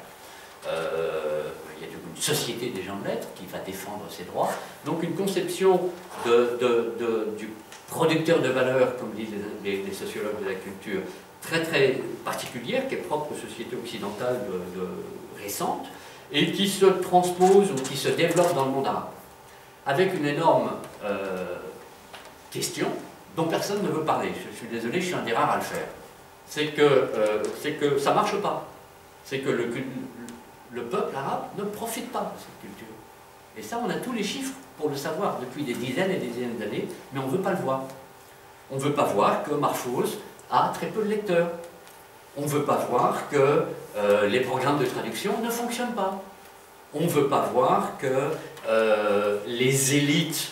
Il y a une société des gens de lettres qui va défendre ses droits. Donc une conception du producteur de valeur, comme disent les sociologues de la culture, très très particulière, qui est propre aux sociétés occidentales récentes, et qui se transpose ou qui se développe dans le monde arabe. Avec une énorme question dont personne ne veut parler. Je suis désolé, je suis un des rares à le faire. C'est que ça ne marche pas. C'est que le peuple arabe ne profite pas de cette culture. Et ça, on a tous les chiffres pour le savoir depuis des dizaines et des dizaines d'années, mais on ne veut pas le voir. On ne veut pas voir que Marfouz a très peu de lecteurs. On ne veut pas voir que les programmes de traduction ne fonctionnent pas. On ne veut pas voir que les élites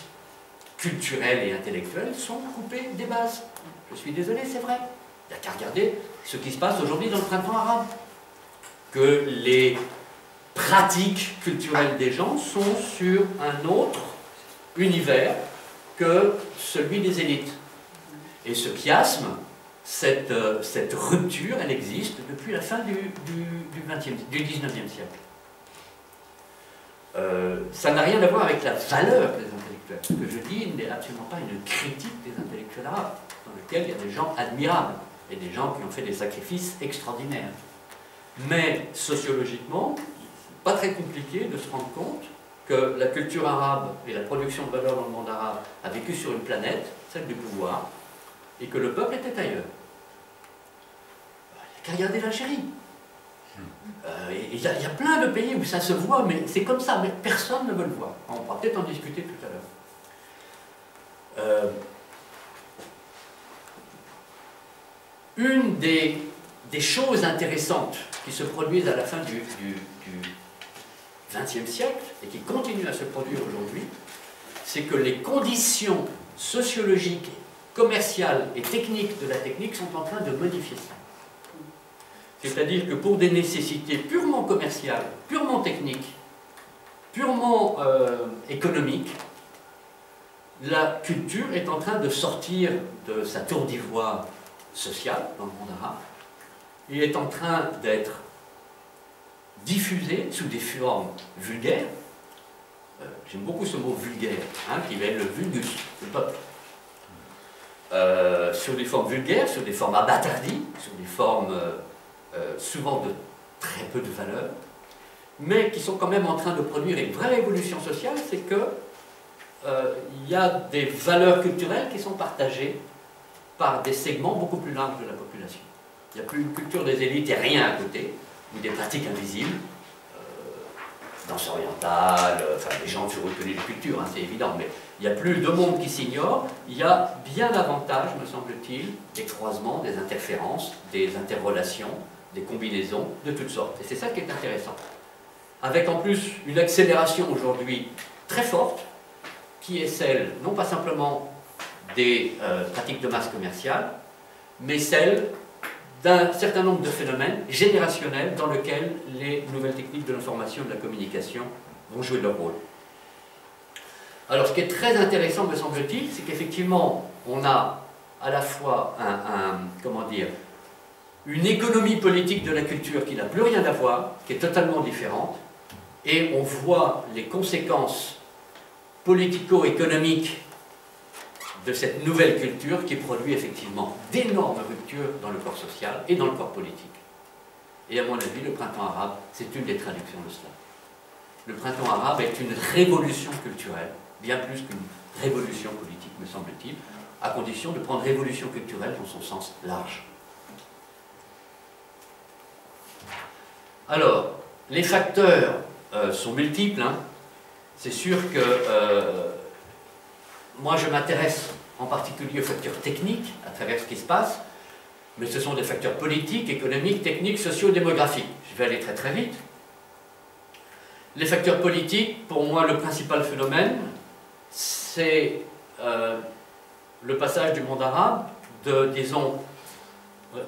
culturelles et intellectuelles sont coupées des bases. Je suis désolé, c'est vrai. Il n'y a qu'à regarder ce qui se passe aujourd'hui dans le printemps arabe. Que les pratiques culturelles des gens sont sur un autre univers que celui des élites. Et ce chiasme, cette rupture, elle existe depuis la fin du 19e siècle. Ça n'a rien à voir avec la valeur des intellectuels. Ce que je dis n'est absolument pas une critique des intellectuels arabes, dans lequel il y a des gens admirables et des gens qui ont fait des sacrifices extraordinaires. Mais sociologiquement, c'est pas très compliqué de se rendre compte que la culture arabe et la production de valeur dans le monde arabe a vécu sur une planète, celle du pouvoir, et que le peuple était ailleurs. Il n'y a qu'à regarder l'Algérie. Il y a plein de pays où ça se voit, mais c'est comme ça, mais personne ne veut le voir. On pourra peut-être en discuter tout à l'heure. Une des choses intéressantes qui se produisent à la fin du XXe siècle, et qui continuent à se produire aujourd'hui, c'est que les conditions sociologiques, commerciales et techniques de la technique sont en train de modifier ça. C'est-à-dire que pour des nécessités purement commerciales, purement techniques, purement économiques, la culture est en train de sortir de sa tour d'ivoire sociale dans le monde arabe et est en train d'être diffusée sous des formes vulgaires. J'aime beaucoup ce mot vulgaire, hein, qui vient le vulgus, le peuple. Sur des formes vulgaires, sur des formes abattardies, sur des formes souvent très peu de valeur, mais qui sont quand même en train de produire une vraie révolution sociale, c'est que il y a des valeurs culturelles qui sont partagées par des segments beaucoup plus larges de la population. Il n'y a plus une culture des élites et rien à côté, ou des pratiques invisibles, danse orientale, enfin les gens ont reconnu les cultures, hein, c'est évident, mais il n'y a plus de monde qui s'ignore, il y a bien davantage, me semble-t-il, des croisements, des interférences, des interrelations, des combinaisons de toutes sortes. Et c'est ça qui est intéressant. Avec en plus une accélération aujourd'hui très forte, qui est celle, non pas simplement des pratiques de masse commerciale, mais celle d'un certain nombre de phénomènes générationnels dans lesquels les nouvelles techniques de l'information et de la communication vont jouer leur rôle. Alors ce qui est très intéressant, me semble-t-il, c'est qu'effectivement, on a à la fois comment dire, une économie politique de la culture qui n'a plus rien à voir, qui est totalement différente, et on voit les conséquences politico-économiques de cette nouvelle culture qui produit effectivement d'énormes ruptures dans le corps social et dans le corps politique. Et à mon avis, le printemps arabe, c'est une des traductions de cela. Le printemps arabe est une révolution culturelle, bien plus qu'une révolution politique, me semble-t-il, à condition de prendre révolution culturelle dans son sens large. Alors, les facteurs sont multiples, hein. C'est sûr que moi je m'intéresse en particulier aux facteurs techniques à travers ce qui se passe, mais ce sont des facteurs politiques, économiques, techniques, socio-démographiques. Je vais aller très très vite. Les facteurs politiques, pour moi le principal phénomène, c'est le passage du monde arabe de, disons,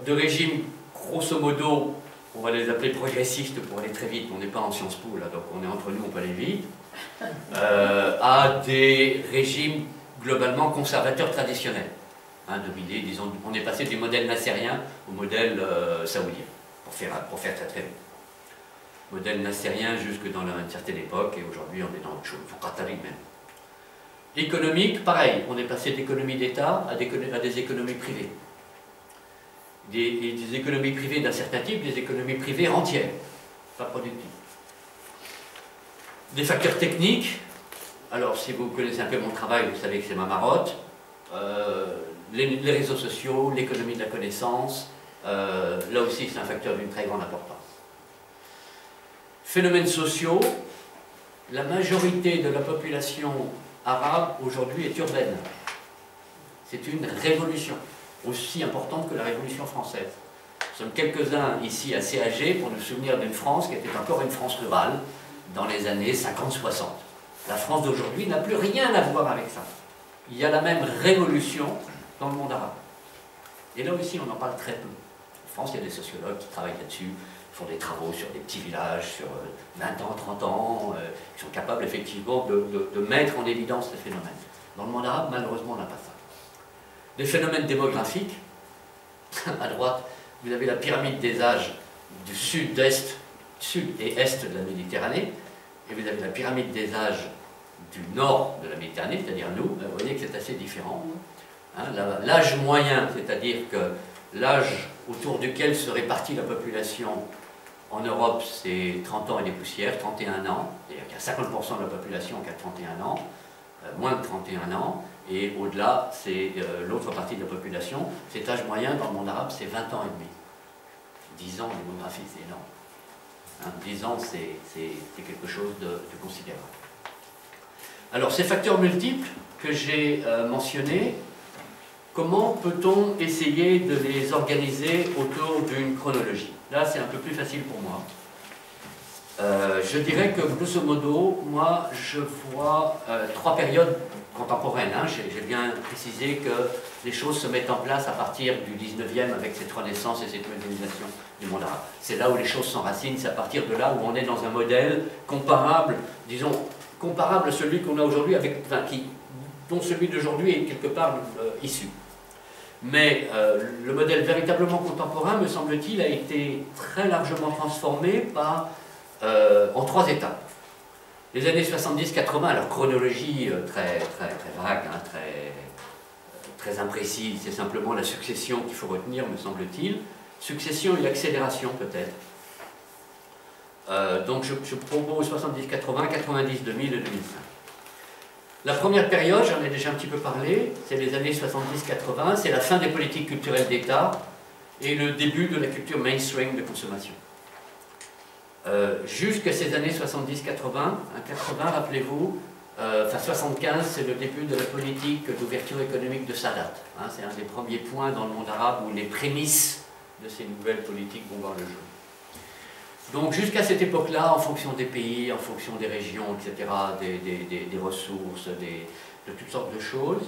de régimes grosso modo, on va les appeler progressistes pour aller très vite, on n'est pas en Sciences Po là, donc on est entre nous, on peut aller vite, à des régimes globalement conservateurs traditionnels. Hein, dominés, disons, on est passé du modèle nassérien au modèle saoudien, pour faire très très vite. Modèle nassérien jusque dans une certaine époque, et aujourd'hui on est dans autre chose, pour Qatari même. Économique, pareil, on est passé d'économie d'État à des économies privées. Des économies privées d'un certain type, des économies privées entières, pas productives. Des facteurs techniques, alors si vous connaissez un peu mon travail, vous savez que c'est ma marotte, les réseaux sociaux, l'économie de la connaissance, là aussi c'est un facteur d'une très grande importance. Phénomènes sociaux, la majorité de la population arabe aujourd'hui est urbaine. C'est une révolution, aussi importante que la Révolution française. Nous sommes quelques-uns ici assez âgés pour nous souvenir d'une France qui était encore une France rurale dans les années 50-60. La France d'aujourd'hui n'a plus rien à voir avec ça. Il y a la même révolution dans le monde arabe. Et là aussi, on en parle très peu. En France, il y a des sociologues qui travaillent là-dessus, font des travaux sur des petits villages, sur 20 ans, 30 ans, qui sont capables effectivement de mettre en évidence ces phénomènes. Dans le monde arabe, malheureusement, on n'a pas ça. Des phénomènes démographiques. À droite, vous avez la pyramide des âges du sud et est de la Méditerranée, et vous avez la pyramide des âges du nord de la Méditerranée, c'est-à-dire nous. Vous voyez que c'est assez différent. Hein, l'âge moyen, c'est-à-dire que l'âge autour duquel se répartit la population en Europe, c'est 30 ans et des poussières, 31 ans. C'est-à-dire qu'il y a 50% de la population qui a 31 ans, moins de 31 ans. Et au-delà, c'est l'autre partie de la population. Cet âge moyen dans le monde arabe, c'est 20 ans et demi. 10 ans en démographie, c'est énorme. Hein, 10 ans, c'est quelque chose de considérable. Alors, ces facteurs multiples que j'ai mentionnés, comment peut-on essayer de les organiser autour d'une chronologie? Là, c'est un peu plus facile pour moi. Je dirais que, grosso modo, moi, je vois 3 périodes contemporaines. Hein. J'ai bien précisé que les choses se mettent en place à partir du 19e avec cette renaissance et cette modernisation du monde arabe. C'est là où les choses s'enracinent, c'est à partir de là où on est dans un modèle comparable, disons, comparable à celui qu'on a aujourd'hui, dont celui d'aujourd'hui est quelque part issu. Mais le modèle véritablement contemporain, me semble-t-il, a été très largement transformé en 3 étapes. Les années 70-80, leur chronologie très vague, hein, très imprécise, c'est simplement la succession qu'il faut retenir, me semble-t-il. Succession et accélération peut-être. Donc je propose 70, 80, 90, 2000 et 2005. La première période, j'en ai déjà un petit peu parlé, c'est les années 70-80, c'est la fin des politiques culturelles d'État et le début de la culture mainstream de consommation. Jusqu'à ces années 70-80, 80, rappelez-vous, enfin 75, c'est le début de la politique d'ouverture économique de Sadat. Hein, c'est un des premiers points dans le monde arabe où les prémices de ces nouvelles politiques vont voir le jour. Donc jusqu'à cette époque-là, en fonction des pays, en fonction des régions, etc., des ressources, de toutes sortes de choses,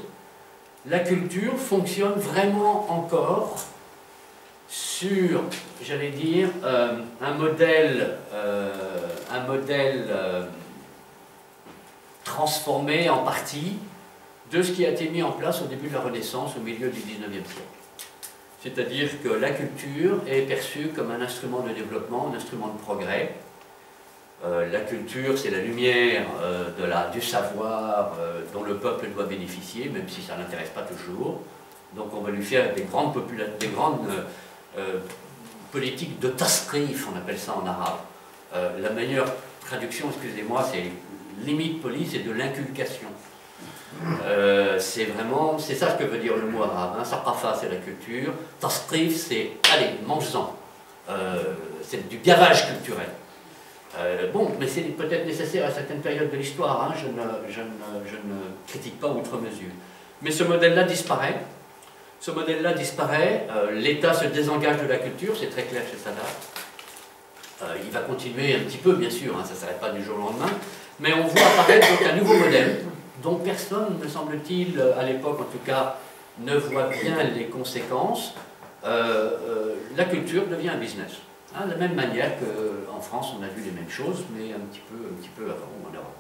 la culture fonctionne vraiment encore sur, j'allais dire, un modèle transformé en partie de ce qui a été mis en place au début de la Renaissance, au milieu du XIXe siècle. C'est-à-dire que la culture est perçue comme un instrument de développement, un instrument de progrès. La culture, c'est la lumière du savoir dont le peuple doit bénéficier, même si ça ne l'intéresse pas toujours. Donc on va lui faire des grandes politiques de tasqif, on appelle ça en arabe. La meilleure traduction, excusez-moi, c'est limite polie, c'est de l'inculcation. C'est ça ce que veut dire le mot arabe. Hein. Saqafa, c'est la culture. Tasqif, c'est allez, mange-en. C'est du gavage culturel. Bon, mais c'est peut-être nécessaire à certaines périodes de l'histoire. Hein. Je ne critique pas outre mesure. Mais ce modèle-là disparaît. Ce modèle-là disparaît. L'État se désengage de la culture, c'est très clair chez Sadat. Il va continuer un petit peu, bien sûr. Hein, ça ne s'arrête pas du jour au lendemain. Mais on voit apparaître donc un nouveau modèle dont personne, me semble-t-il, à l'époque en tout cas, ne voit bien les conséquences. La culture devient un business. Hein, de la même manière qu'en France, on a vu les mêmes choses, mais un petit peu avant en Europe.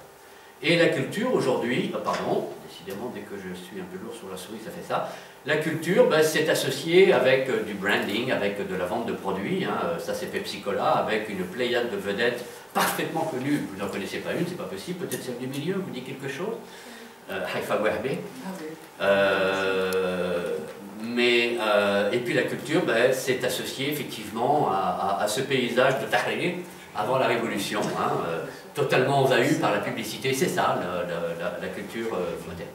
Et la culture, aujourd'hui, pardon, décidément, dès que je suis un peu lourd sur la souris, ça fait ça. La culture, ben, c'est associé avec du branding, avec de la vente de produits. Hein, ça, c'est Pepsi Cola, avec une pléiade de vedettes parfaitement connues. Vous n'en connaissez pas une, c'est pas possible. Peut-être celle du milieu, vous dit quelque chose. Haifa Wahbe. Et puis la culture, ben, c'est associé effectivement à ce paysage de Tahrir avant la Révolution, hein, totalement envahi par la publicité. C'est ça, la culture moderne.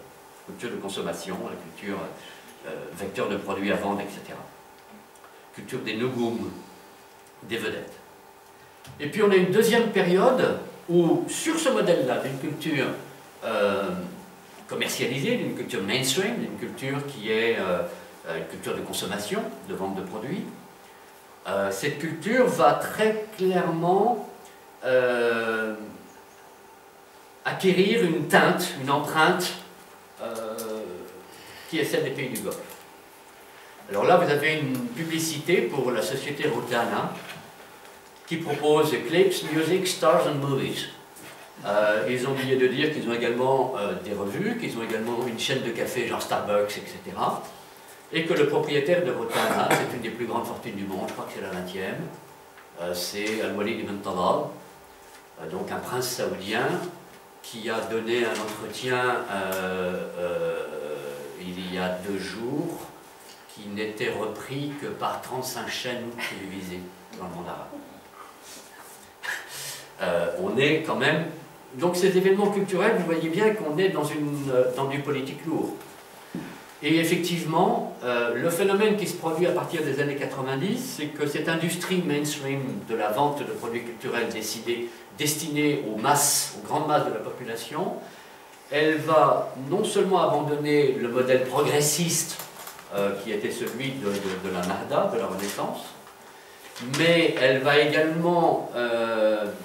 Culture de consommation, la culture vecteur de produits à vendre, etc. Culture des nugum, des vedettes. Et puis on a une deuxième période où, sur ce modèle-là, d'une culture commercialisée, d'une culture mainstream, d'une culture qui est une culture de consommation, de vente de produits, cette culture va très clairement acquérir une teinte, une empreinte qui est celle des pays du Golfe. Alors là, vous avez une publicité pour la société Rotana qui propose Clips, Music, Stars and Movies. Ils ont oublié de dire qu'ils ont également des revues, qu'ils ont également une chaîne de café genre Starbucks, etc. Et que le propriétaire de Rotana, c'est une des plus grandes fortunes du monde, je crois que c'est la 20e, c'est Al-Walid ibn Talal, donc un prince saoudien qui a donné un entretien il y a 2 jours, qui n'était repris que par 35 chaînes télévisées dans le monde arabe. On est quand même... Donc ces événements culturels, vous voyez bien qu'on est dans du politique lourd. Et effectivement, le phénomène qui se produit à partir des années 90, c'est que cette industrie mainstream de la vente de produits culturels destinés aux masses, aux grandes masses de la population, elle va non seulement abandonner le modèle progressiste qui était celui de la Nahda, de la Renaissance, mais elle va également,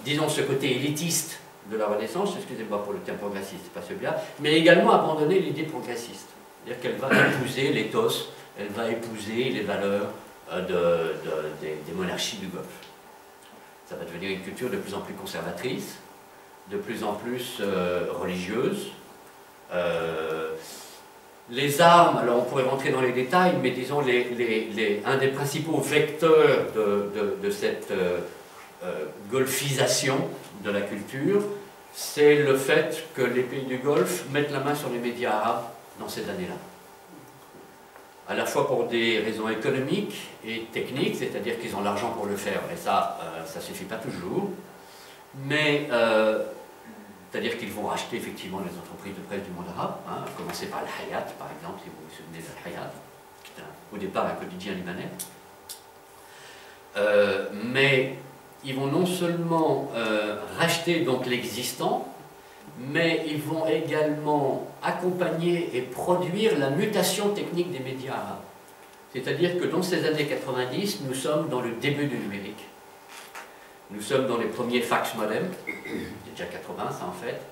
disons ce côté élitiste de la Renaissance, excusez-moi pour le terme progressiste, c'est pas celui-là, mais également abandonner l'idée progressiste. C'est-à-dire qu'elle va épouser l'éthos, elle va épouser les valeurs des monarchies du Golfe. Ça va devenir une culture de plus en plus conservatrice, de plus en plus religieuse. Les armes, alors on pourrait rentrer dans les détails, mais disons un des principaux vecteurs de cette golfisation de la culture, c'est le fait que les pays du Golfe mettent la main sur les médias arabes dans ces années-là. À la fois pour des raisons économiques et techniques, c'est-à-dire qu'ils ont l'argent pour le faire, et ça ne suffit pas toujours. mais c'est-à-dire qu'ils vont racheter effectivement les entreprises de presse du monde arabe, hein, à commencer par Al-Hayat, par exemple, si vous vous souvenez d'Al-Hayat, qui est au départ un quotidien libanais. Mais ils vont non seulement racheter donc l'existant, mais ils vont également accompagner et produire la mutation technique des médias arabes. C'est-à-dire que dans ces années 90, nous sommes dans le début du numérique. Nous sommes dans les premiers fax modems, c'est déjà 80 ça en fait.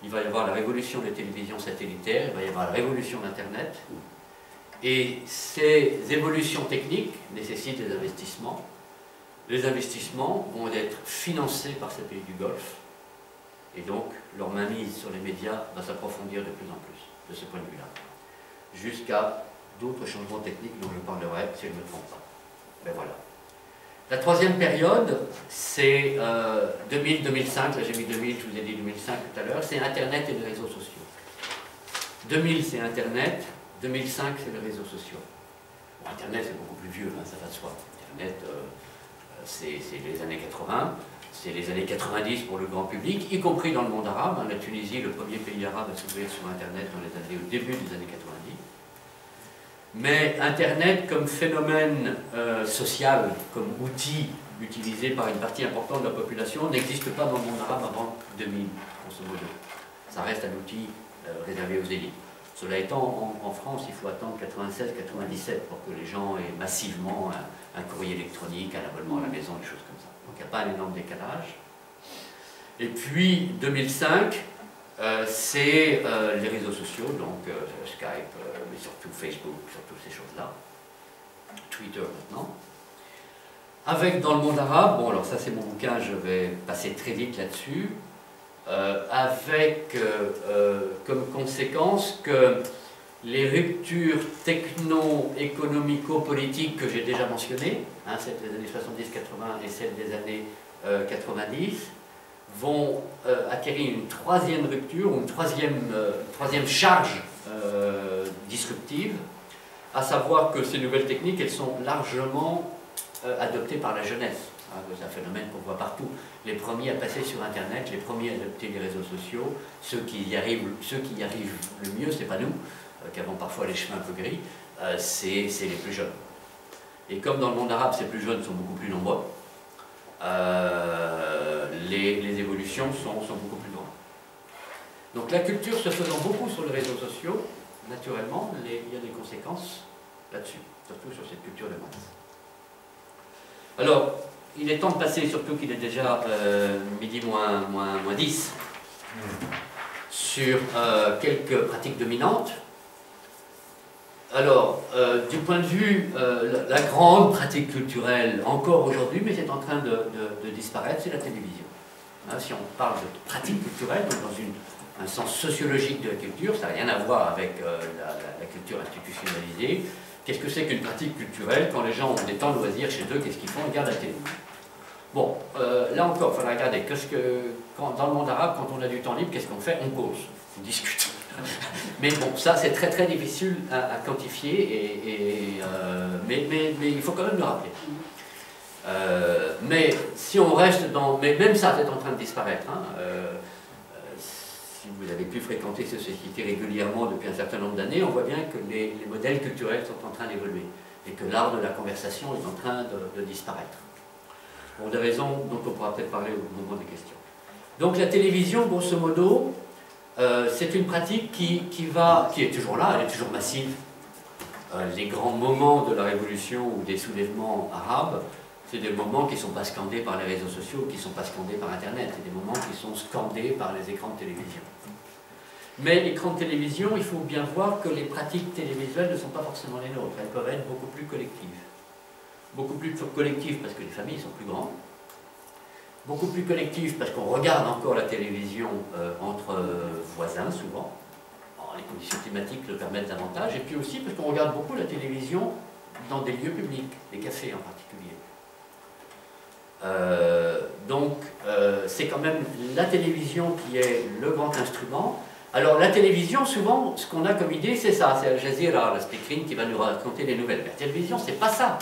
Il va y avoir la révolution des télévisions satellitaires, il va y avoir la révolution d'Internet. Et ces évolutions techniques nécessitent des investissements. Les investissements vont être financés par ces pays du Golfe. Et donc, leur mainmise sur les médias va s'approfondir de plus en plus, de ce point de vue-là. Jusqu'à d'autres changements techniques dont je parlerai si je ne me trompe pas. Ben voilà. La troisième période, c'est 2000-2005, là j'ai mis 2000, je vous ai dit 2005 tout à l'heure, c'est Internet et les réseaux sociaux. 2000 c'est Internet, 2005 c'est les réseaux sociaux. Bon, Internet c'est beaucoup plus vieux, hein, ça va de soi. Internet c'est les années 80, c'est les années 90 pour le grand public, y compris dans le monde arabe. Hein, la Tunisie, le premier pays arabe à s'ouvrir sur Internet au début des années 90. Mais Internet comme phénomène social, comme outil utilisé par une partie importante de la population, n'existe pas dans le monde arabe avant 2000, grosso modo. Ça reste un outil réservé aux élites. Cela étant, en France, il faut attendre 96-97 pour que les gens aient massivement un courrier électronique, un abonnement à la maison, des choses comme ça. Donc il n'y a pas un énorme décalage. Et puis 2005, c'est les réseaux sociaux, donc Skype, mais surtout Facebook, surtout ces choses-là. Twitter maintenant. Avec dans le monde arabe, bon alors ça c'est mon bouquin, je vais passer très vite là-dessus, avec comme conséquence que les ruptures techno-économico-politiques que j'ai déjà mentionnées, hein, celles des années 70-80 et celles des années 90, vont acquérir une troisième rupture, ou une troisième charge disruptive, à savoir que ces nouvelles techniques, elles sont largement adoptées par la jeunesse. C'est un phénomène qu'on voit partout. Les premiers à passer sur Internet, les premiers à adopter les réseaux sociaux, ceux qui y arrivent le mieux, c'est pas nous, qui avons parfois les chemins un peu gris, c'est les plus jeunes. Et comme dans le monde arabe, ces plus jeunes sont beaucoup plus nombreux, les évolutions sont beaucoup plus grandes. Donc la culture se faisant beaucoup sur les réseaux sociaux, naturellement, il y a des conséquences là-dessus, surtout sur cette culture de masse. Alors, il est temps de passer, surtout qu'il est déjà midi moins 10, sur quelques pratiques dominantes. Alors, du point de vue, la grande pratique culturelle, encore aujourd'hui, mais c'est en train de disparaître, c'est la télévision. Hein, si on parle de pratique culturelle, donc dans un sens sociologique de la culture, ça n'a rien à voir avec la culture institutionnalisée. Qu'est-ce que c'est qu'une pratique culturelle? Quand les gens ont des temps de loisirs chez eux, qu'est-ce qu'ils font? Ils regardent la télé. Bon, là encore, il faudra regarder. Dans le monde arabe, quand on a du temps libre, qu'est-ce qu'on fait? On cause, on discute. Mais bon, ça c'est très très difficile à quantifier, mais il faut quand même le rappeler. Mais si on reste dans... Mais même ça, c'est en train de disparaître. Hein. Si vous avez pu fréquenter ces sociétés régulièrement depuis un certain nombre d'années, on voit bien que les modèles culturels sont en train d'évoluer et que l'art de la conversation est en train de disparaître. Pour des raisons dont on pourra peut-être parler au moment des questions. Donc la télévision, grosso modo, c'est une pratique qui est toujours là, elle est toujours massive. Les grands moments de la révolution ou des soulèvements arabes, c'est des moments qui ne sont pas scandés par les réseaux sociaux, qui ne sont pas scandés par Internet, c'est des moments qui sont scandés par les écrans de télévision. Mais l'écran de télévision, il faut bien voir que les pratiques télévisuelles ne sont pas forcément les nôtres, elles peuvent être beaucoup plus collectives. Beaucoup plus collectives parce que les familles sont plus grandes, beaucoup plus collectives parce qu'on regarde encore la télévision entre voisins souvent, les conditions climatiques le permettent davantage, et puis aussi parce qu'on regarde beaucoup la télévision dans des lieux publics, des cafés en particulier. Donc c'est quand même la télévision qui est le grand instrument. Alors la télévision, souvent, ce qu'on a comme idée, c'est ça, c'est Al Jazeera, la speakerine qui va nous raconter les nouvelles. Mais la télévision, c'est pas ça.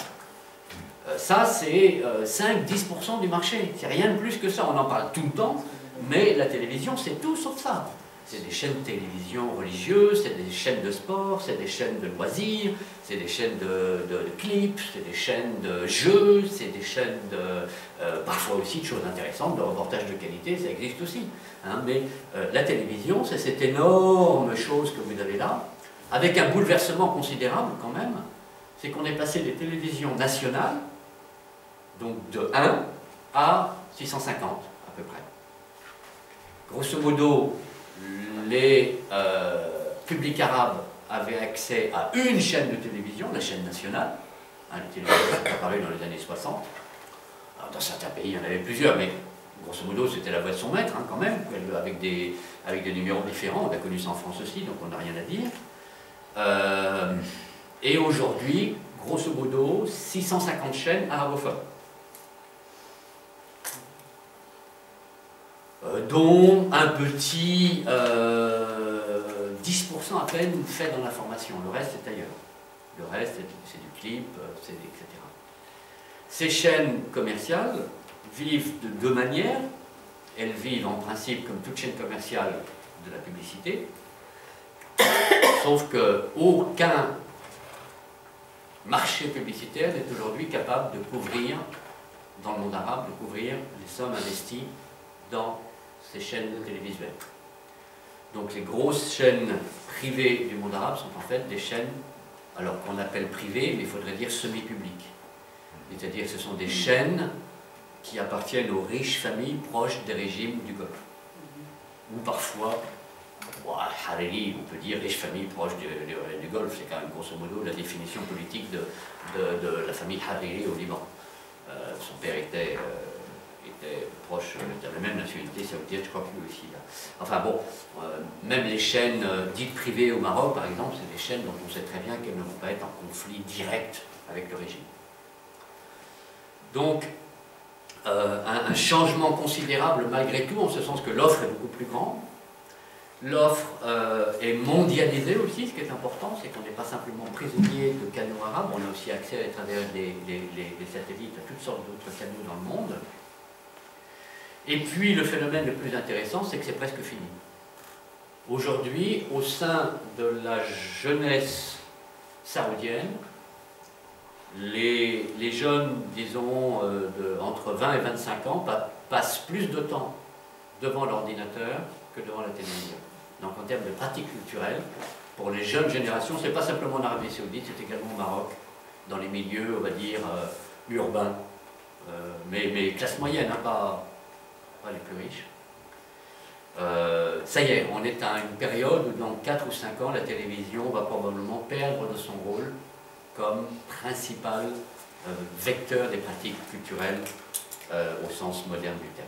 Ça, c'est 5-10% du marché. C'est rien de plus que ça. On en parle tout le temps, mais la télévision, c'est tout sauf ça. C'est des chaînes de télévision religieuses, c'est des chaînes de sport, c'est des chaînes de loisirs, c'est des chaînes de clips, c'est des chaînes de jeux, c'est des chaînes parfois aussi de choses intéressantes, de reportages de qualité, ça existe aussi. Hein, mais la télévision, c'est cette énorme chose que vous avez là, avec un bouleversement considérable quand même, c'est qu'on est passé des télévisions nationales, donc de 1 à 650 à peu près. Grosso modo, les publics arabes avaient accès à une chaîne de télévision, la chaîne nationale. Hein, les télévisions sont apparues dans les années 60. Alors, dans certains pays, il y en avait plusieurs, mais grosso modo, c'était la voix de son maître, hein, quand même, avec des numéros différents. On a connu ça en France aussi, donc on n'a rien à dire. Et aujourd'hui, grosso modo, 650 chaînes arabophones. Dont un petit 10% à peine fait dans l'information. Le reste est ailleurs. Le reste, c'est du clip, etc. Ces chaînes commerciales vivent de deux manières. Elles vivent en principe, comme toute chaîne commerciale, de la publicité. Sauf qu'aucun marché publicitaire n'est aujourd'hui capable de couvrir, dans le monde arabe, de couvrir les sommes investies dans ces chaînes télévisuelles. Donc les grosses chaînes privées du monde arabe sont en fait des chaînes, alors qu'on appelle privées, mais il faudrait dire semi-publiques. C'est-à-dire que ce sont des chaînes qui appartiennent aux riches familles proches des régimes du Golfe. Ou parfois, Hariri, on peut dire riche famille proche du Golfe, c'est quand même grosso modo la définition politique de la famille Hariri au Liban. Son père était proche, de la même nationalité saoudienne, je crois que lui aussi. Là. Enfin bon, même les chaînes dites privées au Maroc, par exemple, c'est des chaînes dont on sait très bien qu'elles ne vont pas être en conflit direct avec le régime. Donc, un changement considérable malgré tout, en ce sens que l'offre est beaucoup plus grande. L'offre est mondialisée aussi, ce qui est important, c'est qu'on n'est pas simplement prisonnier de canaux arabes, on a aussi accès à travers les satellites à toutes sortes d'autres canaux dans le monde. Et puis le phénomène le plus intéressant, c'est que c'est presque fini. Aujourd'hui, au sein de la jeunesse saoudienne, les jeunes, disons, entre 20 et 25 ans, passent plus de temps devant l'ordinateur que devant la télévision. Donc en termes de pratiques culturelles, pour les jeunes générations, ce n'est pas simplement en Arabie Saoudite, c'est également au Maroc, dans les milieux, on va dire, urbains, mais classe moyenne, hein, pas les plus riches. Ça y est, on est à une période où dans 4 ou 5 ans, la télévision va probablement perdre de son rôle comme principal vecteur des pratiques culturelles au sens moderne du terme.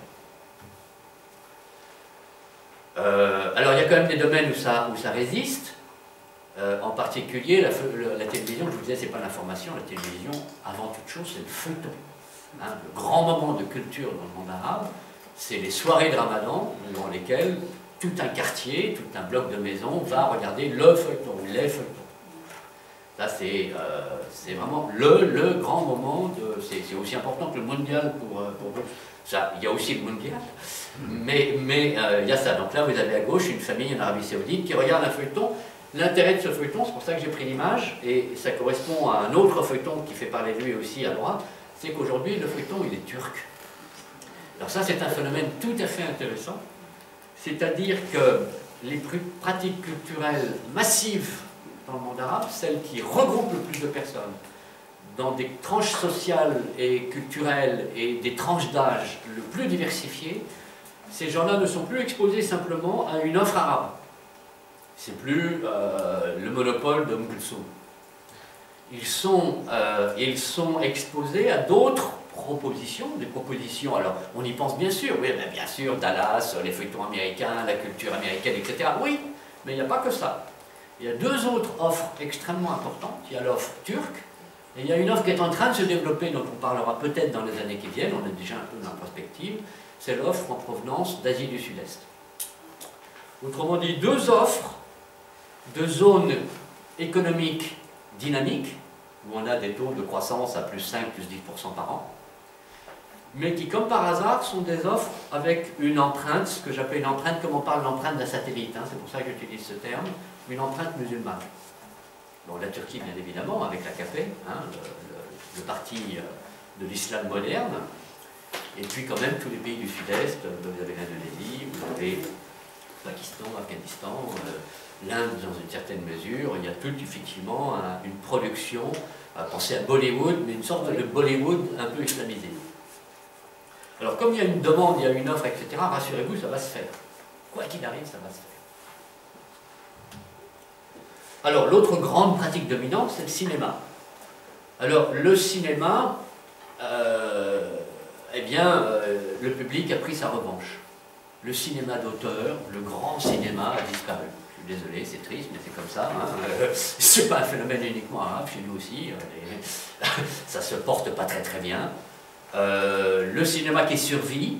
Alors il y a quand même des domaines où ça résiste, en particulier la télévision, je vous disais, c'est pas l'information, la télévision, avant toute chose, c'est le feuilleton. Hein, le grand moment de culture dans le monde arabe, c'est les soirées de Ramadan, dans lesquelles tout un quartier, tout un bloc de maisons va regarder le feuilleton, les feuilletons. Là, c'est vraiment le grand moment, c'est aussi important que le mondial pour vous. Ça, il y a aussi le mondial, mais il y a ça. Donc là, vous avez à gauche une famille en Arabie Saoudite qui regarde un feuilleton. L'intérêt de ce feuilleton, c'est pour ça que j'ai pris l'image, et ça correspond à un autre feuilleton qui fait parler de lui aussi à droite, c'est qu'aujourd'hui, le feuilleton, il est turc. Alors ça, c'est un phénomène tout à fait intéressant, c'est-à-dire que les pratiques culturelles massives dans le monde arabe, celles qui regroupent le plus de personnes, dans des tranches sociales et culturelles et des tranches d'âge le plus diversifiées, ces gens-là ne sont plus exposés simplement à une offre arabe. C'est plus le monopole de Kulsoum. Ils sont exposés à d'autres propositions, des propositions, alors on y pense bien sûr, oui, bien sûr, Dallas, les feuilletons américains, la culture américaine, etc. Oui, mais il n'y a pas que ça. Il y a deux autres offres extrêmement importantes. Il y a l'offre turque, et il y a une offre qui est en train de se développer, dont on parlera peut-être dans les années qui viennent, on est déjà un peu dans la perspective, c'est l'offre en provenance d'Asie du Sud-Est. Autrement dit, deux offres de zones économiques dynamiques, où on a des taux de croissance à plus 5, plus 10% par an, mais qui, comme par hasard, sont des offres avec une empreinte, ce que j'appelle une empreinte, comme on parle l'empreinte d'un satellite, hein, c'est pour ça que j'utilise ce terme, une empreinte musulmane. Bon, la Turquie, bien évidemment, avec l'AKP, hein, le parti de l'islam moderne, et puis quand même tous les pays du Sud-Est, vous avez l'Indonésie, vous avez le Pakistan, l'Afghanistan, l'Inde dans une certaine mesure, il y a tout effectivement une production, pensez à Bollywood, mais une sorte de Bollywood un peu islamisé. Alors comme il y a une demande, il y a une offre, etc., rassurez-vous, ça va se faire. Quoi qu'il arrive, ça va se faire. Alors l'autre grande pratique dominante, c'est le cinéma. Alors le cinéma, le public a pris sa revanche. Le cinéma d'auteur, le grand cinéma a disparu. Je suis désolé, c'est triste, mais c'est comme ça. Hein. C'est pas un phénomène uniquement arabe, chez nous aussi. Ça se porte pas très très bien. Le cinéma qui survit,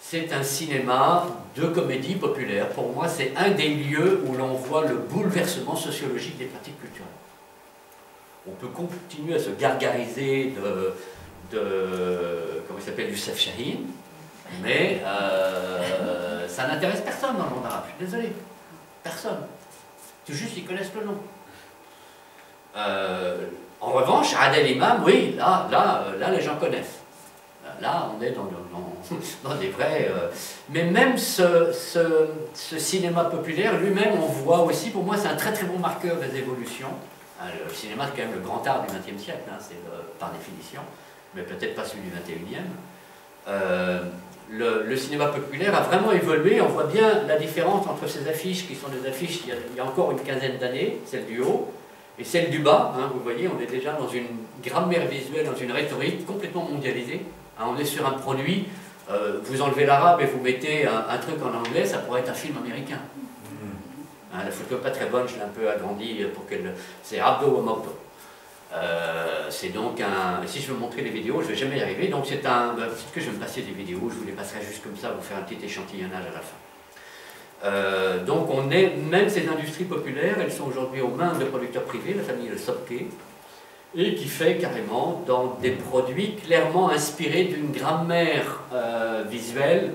c'est un cinéma de comédie populaire. Pour moi, c'est un des lieux où l'on voit le bouleversement sociologique des pratiques culturelles. On peut continuer à se gargariser comment il s'appelle, Youssef Chahine, mais ça n'intéresse personne dans le monde arabe, je suis désolé. Personne. C'est juste qu'ils connaissent le nom. En revanche, Adel Imam, oui, là, les gens connaissent. Là, on est dans des vrais... Mais même ce cinéma populaire, lui-même, on voit aussi, pour moi, c'est un très très bon marqueur des évolutions. Le cinéma, c'est quand même le grand art du XXe siècle, hein, c'est par définition, mais peut-être pas celui du XXIe. Le cinéma populaire a vraiment évolué. On voit bien la différence entre ces affiches, qui sont des affiches il y a encore une quinzaine d'années, celle du haut, et celle du bas. Hein, vous voyez, on est déjà dans une grammaire visuelle, dans une rhétorique complètement mondialisée. Hein, on est sur un produit, vous enlevez l'arabe et vous mettez un truc en anglais, ça pourrait être un film américain. Hein, la photo n'est pas très bonne, je l'ai un peu agrandie pour qu'elle... C'est Abdo Wamoto. C'est donc un... Si je veux montrer les vidéos, je ne vais jamais y arriver. Donc c'est un... Peut-être que je vais me passer des vidéos, je vous les passerai juste comme ça, vous faire un petit échantillonnage à la fin. Donc on est... Même ces industries populaires, elles sont aujourd'hui aux mains de producteurs privés, la famille Le Sobke, et qui fait carrément dans des produits clairement inspirés d'une grammaire visuelle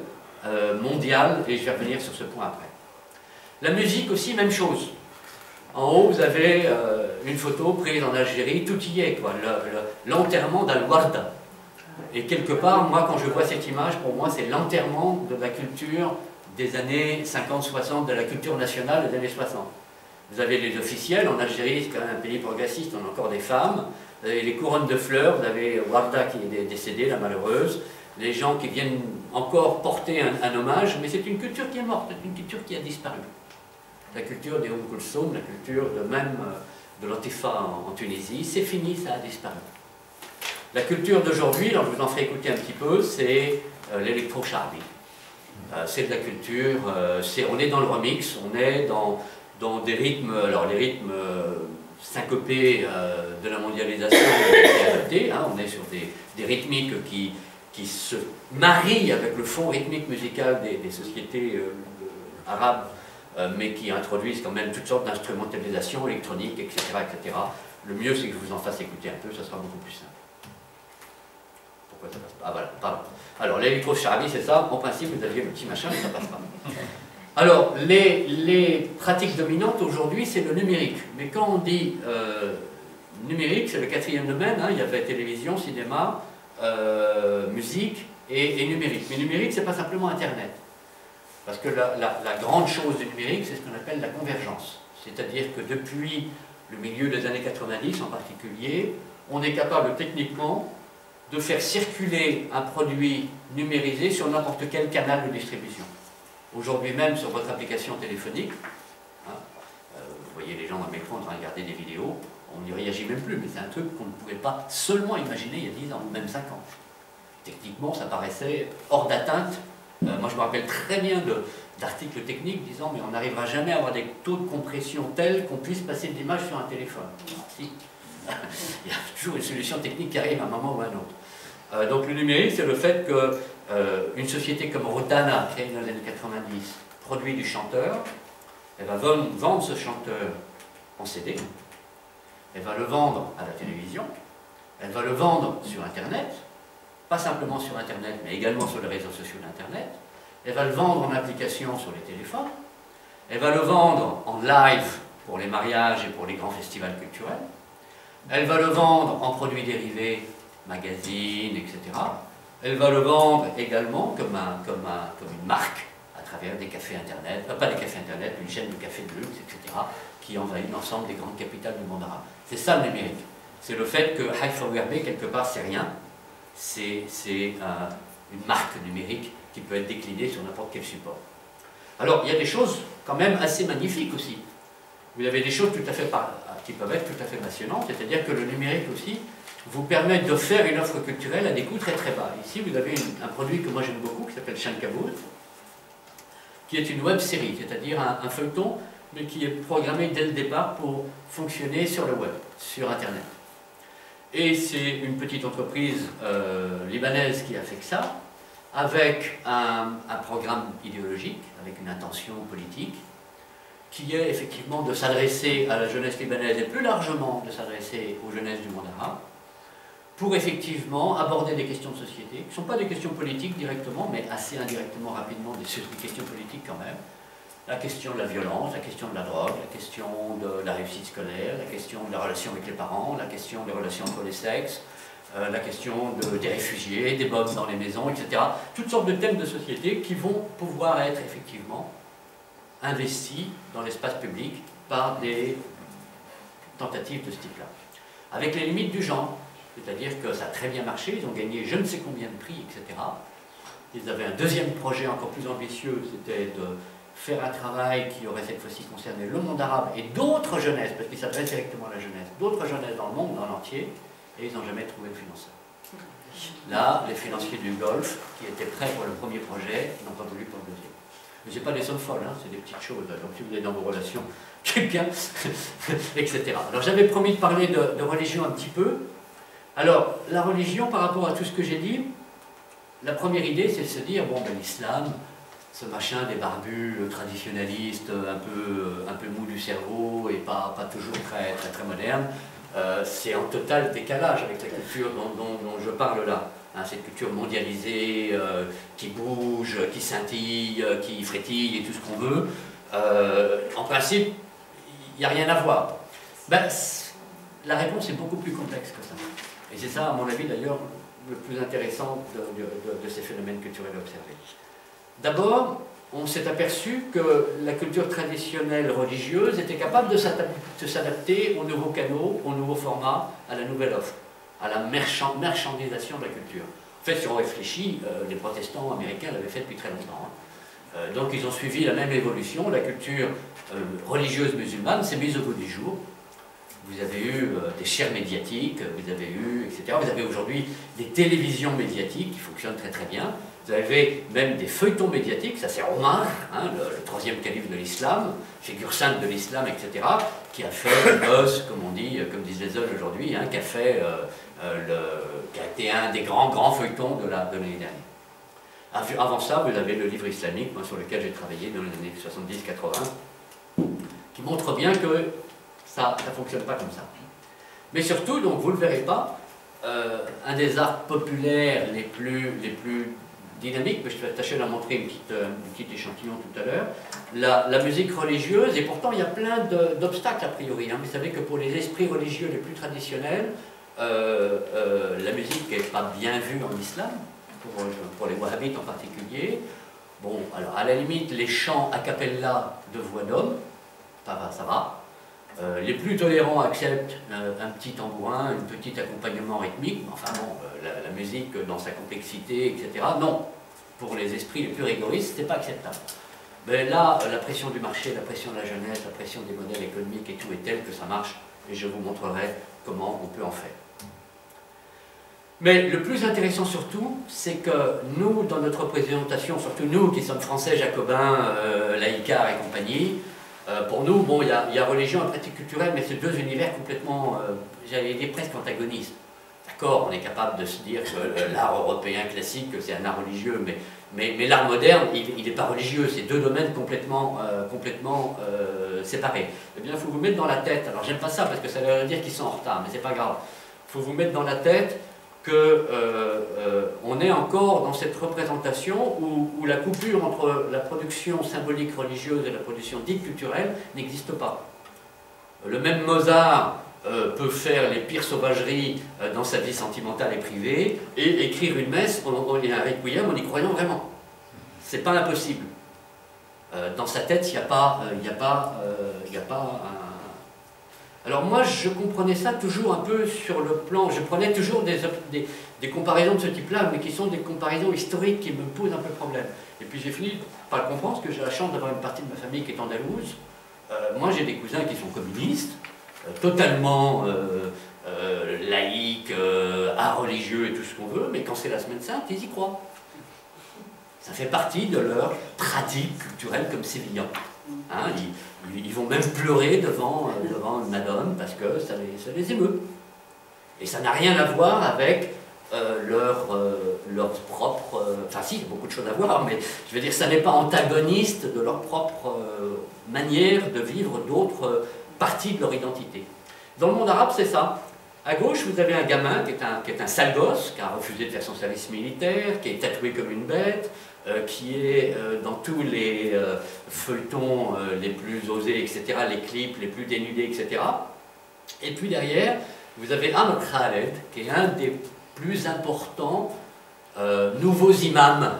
mondiale, et je vais revenir sur ce point après. La musique aussi, même chose. En haut, vous avez une photo prise en Algérie, tout y est, quoi, l'enterrement d'Al-Warda. Et quelque part, moi, quand je vois cette image, pour moi, c'est l'enterrement de la culture des années 50-60, de la culture nationale des années 60. Vous avez les officiels, en Algérie, c'est quand même un pays progressiste, on a encore des femmes. Vous avez les couronnes de fleurs, vous avez Warda qui est décédée, la malheureuse. Les gens qui viennent encore porter un hommage, mais c'est une culture qui est morte, c'est une culture qui a disparu. La culture des Kulsoum, la culture de l'Antifa en Tunisie, c'est fini, ça a disparu. La culture d'aujourd'hui, alors je vous en ferai écouter un petit peu, c'est l'électro-charbi. C'est de la culture, on est dans le remix, on est dans des rythmes, alors les rythmes syncopés de la mondialisation ont été adaptés, hein, on est sur des rythmiques qui se marient avec le fond rythmique musical des sociétés arabes, mais qui introduisent quand même toutes sortes d'instrumentalisation électronique, etc., etc. Le mieux, c'est que je vous en fasse écouter un peu, ça sera beaucoup plus simple. Pourquoi ça passe pas? Ah voilà, pardon. Alors, l'électro-charbi, c'est ça. En principe, vous aviez le petit machin, mais ça passe pas. Alors, les pratiques dominantes aujourd'hui, c'est le numérique. Mais quand on dit numérique, c'est le quatrième domaine. Hein, il y avait télévision, cinéma, musique et numérique. Mais numérique, c'est pas simplement Internet. Parce que la grande chose du numérique, c'est ce qu'on appelle la convergence. C'est-à-dire que depuis le milieu des années 90 en particulier, on est capable techniquement de faire circuler un produit numérisé sur n'importe quel canal de distribution. Aujourd'hui même, sur votre application téléphonique, hein, vous voyez les gens à l'écran en train de regarder des vidéos, on n'y réagit même plus, mais c'est un truc qu'on ne pouvait pas seulement imaginer il y a 10 ans, ou même 5 ans. Techniquement, ça paraissait hors d'atteinte. Moi, je me rappelle très bien d'articles techniques disant mais on n'arrivera jamais à avoir des taux de compression tels qu'on puisse passer de l'image sur un téléphone. Si. Il y a toujours une solution technique qui arrive à un moment ou à un autre. Donc le numérique, c'est le fait qu'une société comme Rotana, créée dans les années 90, produit du chanteur, elle va vendre ce chanteur en CD, elle va le vendre à la télévision, elle va le vendre sur Internet, pas simplement sur Internet, mais également sur les réseaux sociaux d'Internet, elle va le vendre en application sur les téléphones, elle va le vendre en live pour les mariages et pour les grands festivals culturels, elle va le vendre en produits dérivés, magazines, etc. Elle va le vendre également comme une marque à travers des cafés Internet, pas des cafés Internet, une chaîne de cafés de luxe, etc., qui envahit l'ensemble des grandes capitales du monde arabe. C'est ça le numérique. C'est le fait que Haifa Ouerbe, quelque part, c'est rien. C'est une marque numérique qui peut être déclinée sur n'importe quel support. Alors, il y a des choses quand même assez magnifiques aussi. Vous avez des choses tout à fait qui peuvent être tout à fait passionnantes, c'est-à-dire que le numérique aussi vous permet de faire une offre culturelle à des coûts très très bas. Ici, vous avez un produit que moi j'aime beaucoup, qui s'appelle Shankabout, qui est une web série, c'est-à-dire un feuilleton, mais qui est programmé dès le départ pour fonctionner sur le web, sur Internet. Et c'est une petite entreprise libanaise qui a fait que ça, avec un programme idéologique, avec une intention politique, qui est effectivement de s'adresser à la jeunesse libanaise et plus largement de s'adresser aux jeunesses du monde arabe, pour effectivement aborder des questions de société, qui ne sont pas des questions politiques directement, mais assez indirectement, rapidement, des questions politiques quand même. La question de la violence, la question de la drogue, la question de la réussite scolaire, la question de la relation avec les parents, la question des relations entre les sexes, la question des réfugiés, des bombes dans les maisons, etc. Toutes sortes de thèmes de société qui vont pouvoir être effectivement investis dans l'espace public par des tentatives de ce type-là. Avec les limites du genre, c'est-à-dire que ça a très bien marché, ils ont gagné je ne sais combien de prix, etc. Ils avaient un deuxième projet encore plus ambitieux, c'était de faire un travail qui aurait cette fois-ci concerné le monde arabe et d'autres jeunesses, parce qu'ils s'adressent directement à la jeunesse, d'autres jeunesses dans le monde, dans l'entier, et ils n'ont jamais trouvé le financeur. Là, les financiers du Golfe, qui étaient prêts pour le premier projet, n'ont pas voulu pour le deuxième. Mais ce n'est pas des sommes folles, hein, c'est des petites choses. Donc si vous êtes dans vos relations, quelqu'un, etc. Alors j'avais promis de parler de religion un petit peu. Alors, la religion, par rapport à tout ce que j'ai dit, la première idée, c'est de se dire, bon, ben l'islam, ce machin des barbus traditionnalistes, un peu mou du cerveau et pas toujours très moderne, c'est en total décalage avec la culture dont je parle là. Hein, cette culture mondialisée, qui bouge, qui scintille, qui frétille et tout ce qu'on veut. En principe, il n'y a rien à voir. Ben, la réponse est beaucoup plus complexe que ça. Et c'est ça, à mon avis, d'ailleurs, le plus intéressant de ces phénomènes culturels observés. D'abord, on s'est aperçu que la culture traditionnelle religieuse était capable de s'adapter aux nouveaux canaux, aux nouveaux formats, à la nouvelle offre, à la marchandisation de la culture. En fait, si on réfléchit, les protestants américains l'avaient fait depuis très longtemps. Hein. Donc ils ont suivi la même évolution. La culture religieuse musulmane s'est mise au goût du jour. Vous avez eu des chaires médiatiques, vous avez eu, etc. Vous avez aujourd'hui des télévisions médiatiques qui fonctionnent très très bien. Vous avez même des feuilletons médiatiques, ça c'est Omar, hein, le troisième calife de l'islam, figure sainte de l'islam, etc., qui a fait le buzz, comme on dit, comme disent les jeunes aujourd'hui, hein, qui a été un des grands feuilletons de l'année dernière. Avant ça, vous avez le livre islamique, moi, sur lequel j'ai travaillé dans les années 70-80, qui montre bien que ça ne fonctionne pas comme ça. Mais surtout, donc vous ne le verrez pas, un des arts populaires les plus dynamiques, mais je vais tâcher de montrer un petit échantillon tout à l'heure, la musique religieuse, et pourtant il y a plein d'obstacles a priori. Hein. Vous savez que pour les esprits religieux les plus traditionnels, la musique n'est pas bien vue en islam, pour les wahhabites en particulier. Bon, alors à la limite, les chants a cappella de voix d'homme, ça va. Les plus tolérants acceptent un petit tambourin, un petit accompagnement rythmique, mais enfin bon, la musique dans sa complexité, etc. Non, pour les esprits les plus rigoristes, ce n'est pas acceptable. Mais là, la pression du marché, la pression de la jeunesse, la pression des modèles économiques et tout est telle que ça marche, et je vous montrerai comment on peut en faire. Mais le plus intéressant surtout, c'est que nous, dans notre présentation, surtout nous qui sommes français, jacobins, laïcards et compagnie, pour nous, bon, il y a religion et pratique culturelle, mais c'est deux univers complètement, j'allais dire presque antagonistes. D'accord, on est capable de se dire que l'art européen classique, c'est un art religieux, mais Mais l'art moderne, il n'est pas religieux, c'est deux domaines complètement séparés. Eh bien, il faut vous mettre dans la tête, alors j'aime pas ça parce que ça veut dire qu'ils sont en retard, mais c'est pas grave. Il faut vous mettre dans la tête que on est encore dans cette représentation où la coupure entre la production symbolique religieuse et la production dite culturelle n'existe pas. Le même Mozart peut faire les pires sauvageries dans sa vie sentimentale et privée et écrire une messe, un requiem en y croyant vraiment. C'est pas impossible. Dans sa tête, il n'y a pas un... Alors moi, je comprenais ça toujours un peu sur le plan... Je prenais toujours des comparaisons de ce type-là, mais qui sont des comparaisons historiques qui me posent un peu problème. Et puis j'ai fini par comprendre, parce que j'ai la chance d'avoir une partie de ma famille qui est andalouse. Moi, j'ai des cousins qui sont communistes, totalement laïques, religieux et tout ce qu'on veut, mais quand c'est la Semaine Sainte, ils y croient. Ça fait partie de leur pratique culturelle comme sévillan. Hein, ils vont même pleurer devant une madone parce que ça les émeut. Et ça n'a rien à voir avec leur propre... Enfin si, il y a beaucoup de choses à voir, mais je veux dire, ça n'est pas antagoniste de leur propre manière de vivre d'autres parties de leur identité. Dans le monde arabe, c'est ça. À gauche, vous avez un gamin qui est un sale gosse, qui a refusé de faire son service militaire, qui est tatoué comme une bête, qui est dans tous les feuilletons les plus osés, etc., les clips les plus dénudés, etc. Et puis derrière, vous avez Ahmed Khaled, qui est un des plus importants nouveaux imams,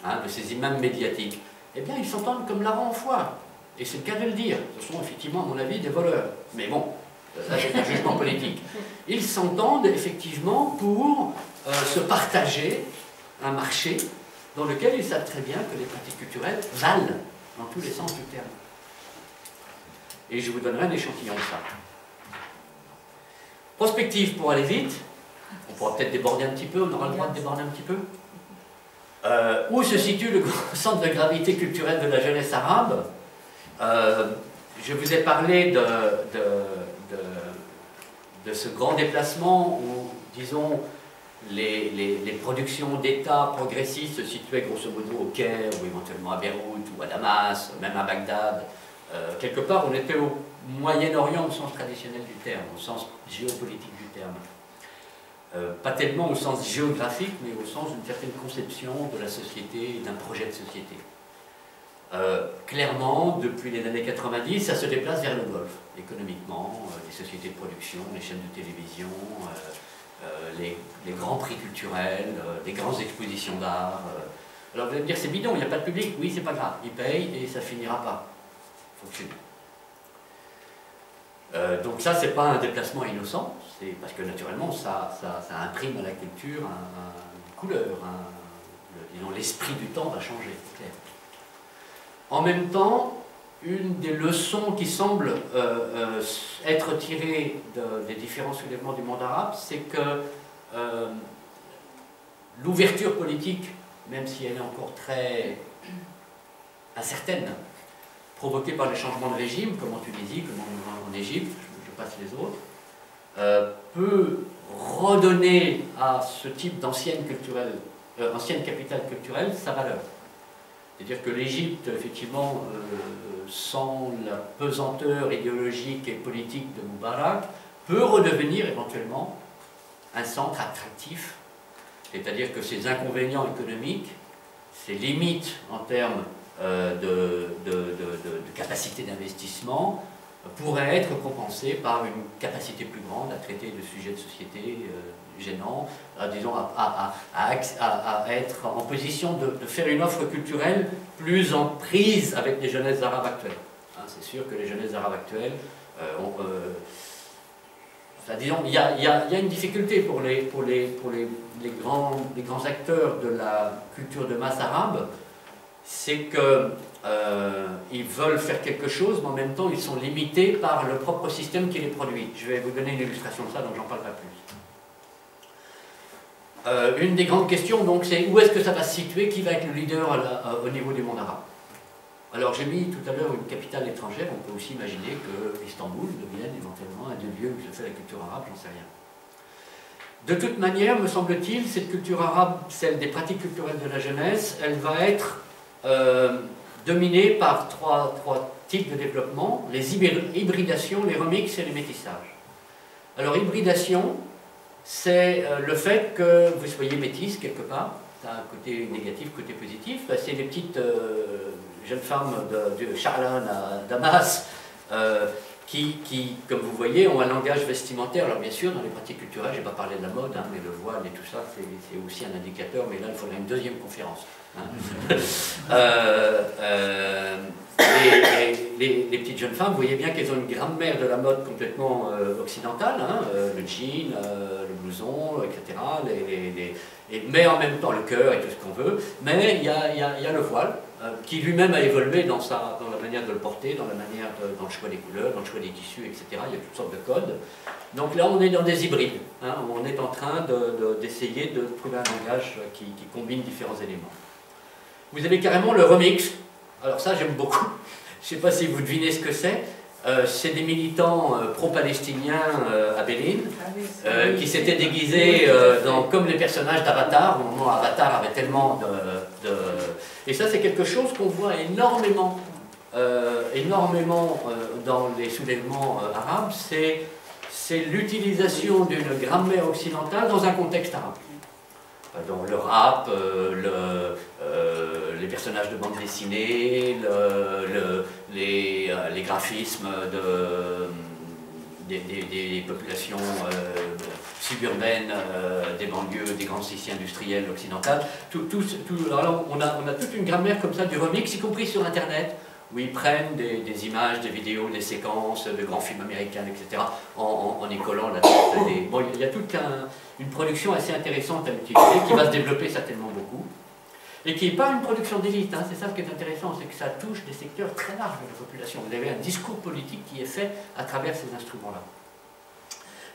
hein, de ces imams médiatiques. Eh bien, ils s'entendent comme Laurent en foi. Et c'est le cas de le dire. Ce sont effectivement, à mon avis, des voleurs. Mais bon, ça c'est un jugement politique. Ils s'entendent effectivement pour se partager un marché dans lequel ils savent très bien que les pratiques culturelles valent dans tous les sens du terme. Et je vous donnerai un échantillon de ça. Prospective pour aller vite. On pourra peut-être déborder un petit peu, on aura le droit de déborder un petit peu. Où se situe le centre de gravité culturelle de la jeunesse arabe? Je vous ai parlé de ce grand déplacement où, disons, les productions d'État progressistes se situaient grosso modo au Caire, ou éventuellement à Beyrouth, ou à Damas, même à Bagdad. Quelque part, on était au Moyen-Orient au sens traditionnel du terme, au sens géopolitique du terme. Pas tellement au sens géographique, mais au sens d'une certaine conception de la société et d'un projet de société. Clairement, depuis les années 90, ça se déplace vers le Golfe, économiquement, les sociétés de production, les chaînes de télévision, les grands prix culturels, les grandes expositions d'art. Alors vous allez me dire, c'est bidon, il n'y a pas de public. Oui, c'est pas grave, ils payent et ça finira par fonctionner. Donc ça, c'est pas un déplacement innocent, c'est parce que naturellement, ça imprime à la culture une couleur, disons, l'esprit du temps va changer, c'est clair. En même temps, une des leçons qui semble être tirée des différents soulèvements du monde arabe, c'est que l'ouverture politique, même si elle est encore très incertaine, provoquée par les changements de régime, comme en Tunisie, comme en Égypte, je passe les autres, peut redonner à ce type d'ancienne capitale culturelle sa valeur. C'est-à-dire que l'Égypte, effectivement, sans la pesanteur idéologique et politique de Moubarak, peut redevenir éventuellement un centre attractif. C'est-à-dire que ses inconvénients économiques, ses limites en termes de capacité d'investissement, pourraient être compensées par une capacité plus grande à traiter de sujets de société gênants, disons, à être en position de faire une offre culturelle plus en prise avec les jeunesses arabes actuelles. Hein, c'est sûr que les jeunesses arabes actuelles enfin, disons, il y a une difficulté pour les grands acteurs de la culture de masse arabe, c'est qu'ils veulent faire quelque chose, mais en même temps ils sont limités par le propre système qui les produit. Je vais vous donner une illustration de ça, donc j'en parle pas plus. Une des grandes questions, donc, c'est où est-ce que ça va se situer, qui va être le leader au niveau du monde arabe. Alors j'ai mis tout à l'heure une capitale étrangère, on peut aussi imaginer que Istanbul devienne éventuellement un des lieux où se fait la culture arabe, j'en sais rien. De toute manière, me semble-t-il, cette culture arabe, celle des pratiques culturelles de la jeunesse, elle va être dominée par trois types de développement, les hybridations, les remixes et les métissages. Alors, hybridation, c'est le fait que vous soyez métisse quelque part, ça a un côté négatif, côté positif, c'est les petites jeunes femmes de Charlan à Damas, qui, comme vous voyez, ont un langage vestimentaire. Alors bien sûr, dans les pratiques culturelles, je n'ai pas parlé de la mode, mais le voile et tout ça, c'est aussi un indicateur, mais là, il faudrait une deuxième conférence. Les petites jeunes femmes, vous voyez bien qu'elles ont une grammaire de la mode complètement occidentale, le jean, le blouson, etc., mais en même temps le cœur et tout ce qu'on veut, mais il y a le voile, qui lui-même a évolué dans la manière de le porter, dans le choix des couleurs, dans le choix des tissus, etc. Il y a toutes sortes de codes. Donc là, on est dans des hybrides. On est en train d'essayer de trouver un langage qui combine différents éléments. Vous avez carrément le remix. Alors ça, j'aime beaucoup. Je ne sais pas si vous devinez ce que c'est. C'est des militants pro-palestiniens à Béline qui s'étaient déguisés comme les personnages d'Avatar. Au moment où Avatar avait tellement de... Et ça, c'est quelque chose qu'on voit énormément dans les soulèvements arabes. C'est l'utilisation d'une grammaire occidentale dans un contexte arabe. Donc, le rap, les personnages de bande dessinée, les graphismes des populations suburbaines, des banlieues, des grands sites industriels occidentales. Alors, on a toute une grammaire comme ça du remix, y compris sur Internet, où ils prennent des images, des vidéos, des séquences de grands films américains, etc., en y collant la tête. Bon, il y a toute une production assez intéressante à utiliser, qui va se développer certainement beaucoup, et qui n'est pas une production d'élite, c'est ça ce qui est intéressant, c'est que ça touche des secteurs très larges de la population. Vous avez un discours politique qui est fait à travers ces instruments-là.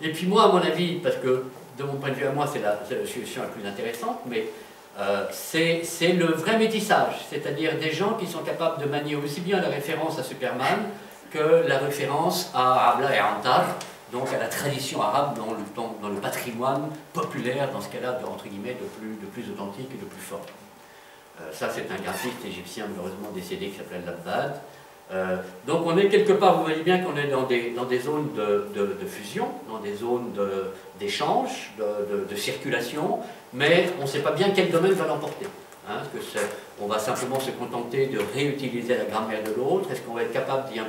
Et puis moi, à mon avis, parce que de mon point de vue à moi, c'est la solution la plus intéressante, mais c'est le vrai métissage, c'est-à-dire des gens qui sont capables de manier aussi bien la référence à Superman que la référence à Habla et Antar, donc à la tradition arabe dans le patrimoine populaire, dans ce cas-là, entre guillemets, de plus authentique et de plus fort. Ça, c'est un graphiste égyptien, malheureusement décédé, qui s'appelait Labbad. Donc on est quelque part, vous voyez bien qu'on est dans des zones de fusion, dans des zones d'échange, de circulation, mais on ne sait pas bien quel domaine va l'emporter. On va simplement se contenter de réutiliser la grammaire de l'autre. Est-ce qu'on va être capable d'y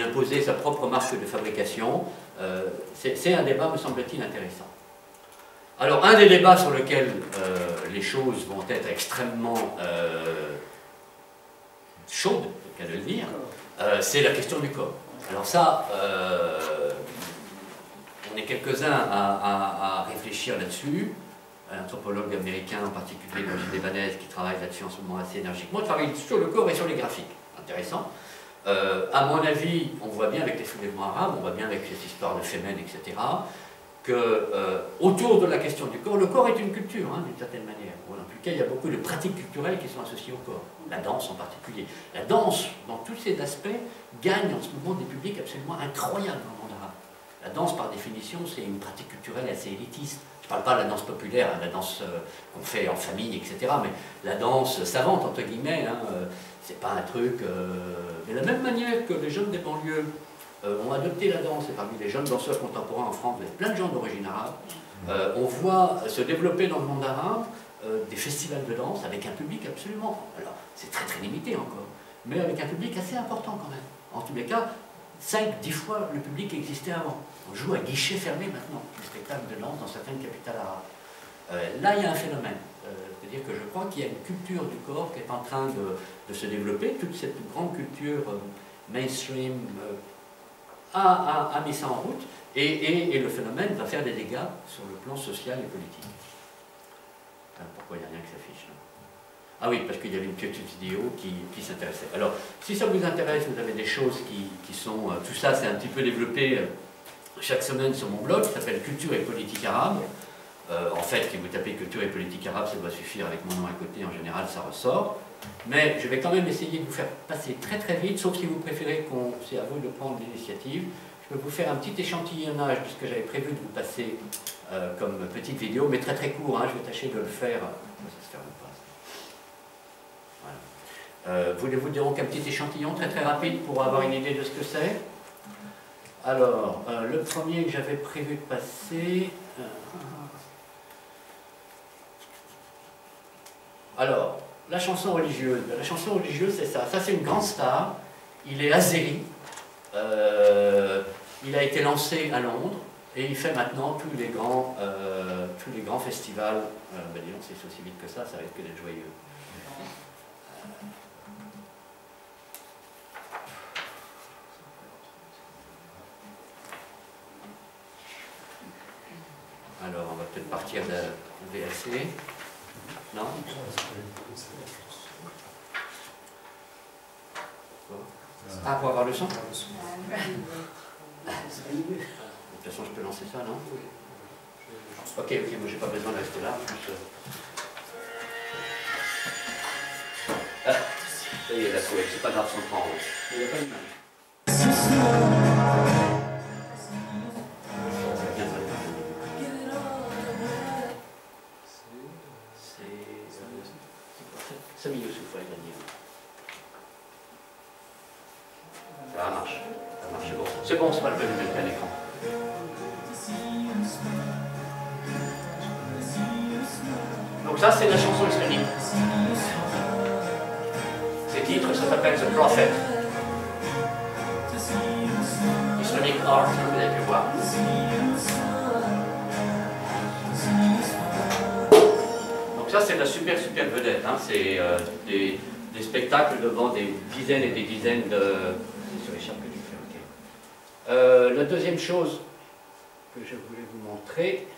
imposer sa propre marque de fabrication? C'est un débat, me semble-t-il, intéressant. Alors, un des débats sur lequel les choses vont être extrêmement chaudes, qu'à de le dire, c'est la question du corps. Alors ça, on est quelques-uns à réfléchir là-dessus. Un anthropologue américain en particulier, Roger Devanez, qui travaille là-dessus en ce moment assez énergiquement, travaille sur le corps et sur les graphiques. Intéressant. À mon avis, on voit bien avec les soulèvements arabes, on voit bien avec cette histoire de Femen, etc., que autour de la question du corps, le corps est une culture, d'une certaine manière. En tout cas, il y a beaucoup de pratiques culturelles qui sont associées au corps. La danse en particulier. La danse, dans tous ses aspects, gagne en ce moment des publics absolument incroyables dans le monde arabe. La danse, par définition, c'est une pratique culturelle assez élitiste. Je ne parle pas de la danse populaire, la danse qu'on fait en famille, etc., mais la danse savante, entre guillemets, c'est pas un truc... De la même manière que les jeunes des banlieues ont adopté la danse, et parmi les jeunes danseurs contemporains en France, il y a plein de gens d'origine arabe, on voit se développer dans le monde arabe des festivals de danse avec un public absolument... Alors, c'est très très limité encore, mais avec un public assez important quand même. En tous les cas, 5-10 fois le public existait avant. On joue à guichet fermé maintenant, les spectacles de danse dans certaines capitales arabes. Là, il y a un phénomène. C'est-à-dire que je crois qu'il y a une culture du corps qui est en train de se développer. Toute cette grande culture mainstream a mis ça en route. Et le phénomène va faire des dégâts sur le plan social et politique. Pourquoi il n'y a rien qui s'affiche là? Ah oui, parce qu'il y avait une petite vidéo qui s'intéressait. Alors, si ça vous intéresse, vous avez des choses qui sont... tout ça, c'est un petit peu développé chaque semaine sur mon blog, qui s'appelle Culture et politique arabe. En fait, si vous tapez Culture et politique arabe, ça doit suffire, avec mon nom à côté, en général, ça ressort. Mais je vais quand même essayer de vous faire passer très très vite, sauf si vous préférez c'est à vous de prendre l'initiative, je vais vous faire un petit échantillonnage de ce que j'avais prévu de vous passer comme petite vidéo, mais très très court, hein, je vais tâcher de le faire. Ça se ferme pas. Voilà. Voulez-vous donc un petit échantillon très très rapide pour avoir une idée de ce que c'est? Alors, le premier que j'avais prévu de passer... alors, la chanson religieuse. La chanson religieuse, c'est ça. Ça, c'est une grande star. Il est azéri. Il a été lancé à Londres. Et il fait maintenant tous les grands festivals. Ben disons, c'est aussi vite que ça risque d'être joyeux. Alors, on va peut-être partir de VLC. Non? Ah, pour avoir le son? De toute façon, je peux lancer ça, non? Ok, moi j'ai pas besoin de rester là. Ah, ça y est, la souhait, c'est pas grave, on prend en haut. Il n'y a pas de mal. Ça milieu souffle, les derniers. Ça marche, c'est bon. C'est bon, c'est pas le peu de mettre à l'écran. Donc ça, c'est la chanson islamique. Ces titres, ça s'appelle The Prophet. Islamic Art, vous avez pu voir. Donc ça, c'est de la super vedette. Hein. C'est des spectacles devant des dizaines et des dizaines de... C'est sur les charpes que tu fais, ok. La deuxième chose que je voulais vous montrer,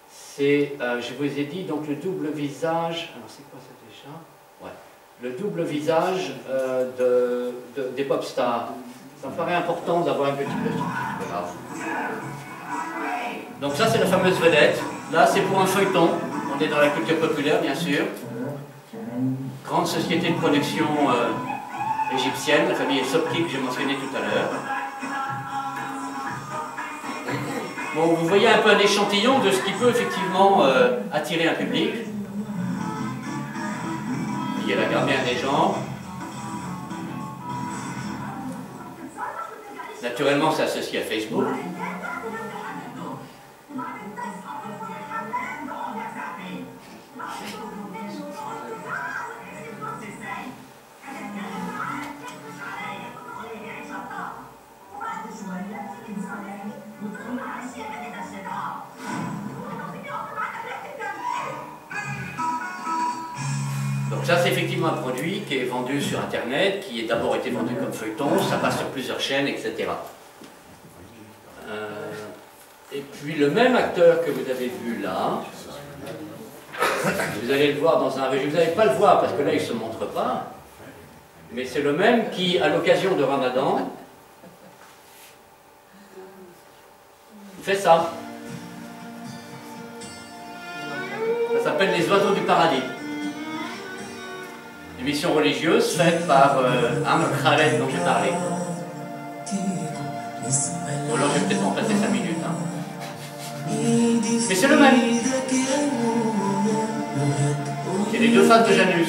c'est, je vous ai dit, donc le double visage... Alors, c'est quoi ça déjà? Ouais. Le double visage des pop stars. Ça me paraît important d'avoir un petit peu... Donc ça, c'est la fameuse vedette. Là, c'est pour un feuilleton. On est dans la culture populaire, bien sûr. Grande société de production égyptienne, la famille Sopki que j'ai mentionné tout à l'heure. Bon, vous voyez un peu un échantillon de ce qui peut effectivement attirer un public. Il y a la grammaire des gens. Naturellement, c'est associé à Facebook. Donc ça, c'est effectivement un produit qui est vendu sur Internet, qui a d'abord été vendu comme feuilleton, ça passe sur plusieurs chaînes, etc. Et puis le même acteur que vous avez vu là, vous allez le voir dans un régime, vous n'allez pas le voir parce que là il ne se montre pas, mais c'est le même qui, à l'occasion de Ramadan, fait ça. Ça s'appelle Les Oiseaux du Paradis. Émission religieuse faite par Amr Khaled dont j'ai parlé. Bon, alors je vais peut-être en passer 5 minutes. Hein. Mais c'est le même. C'est les deux faces de Janus.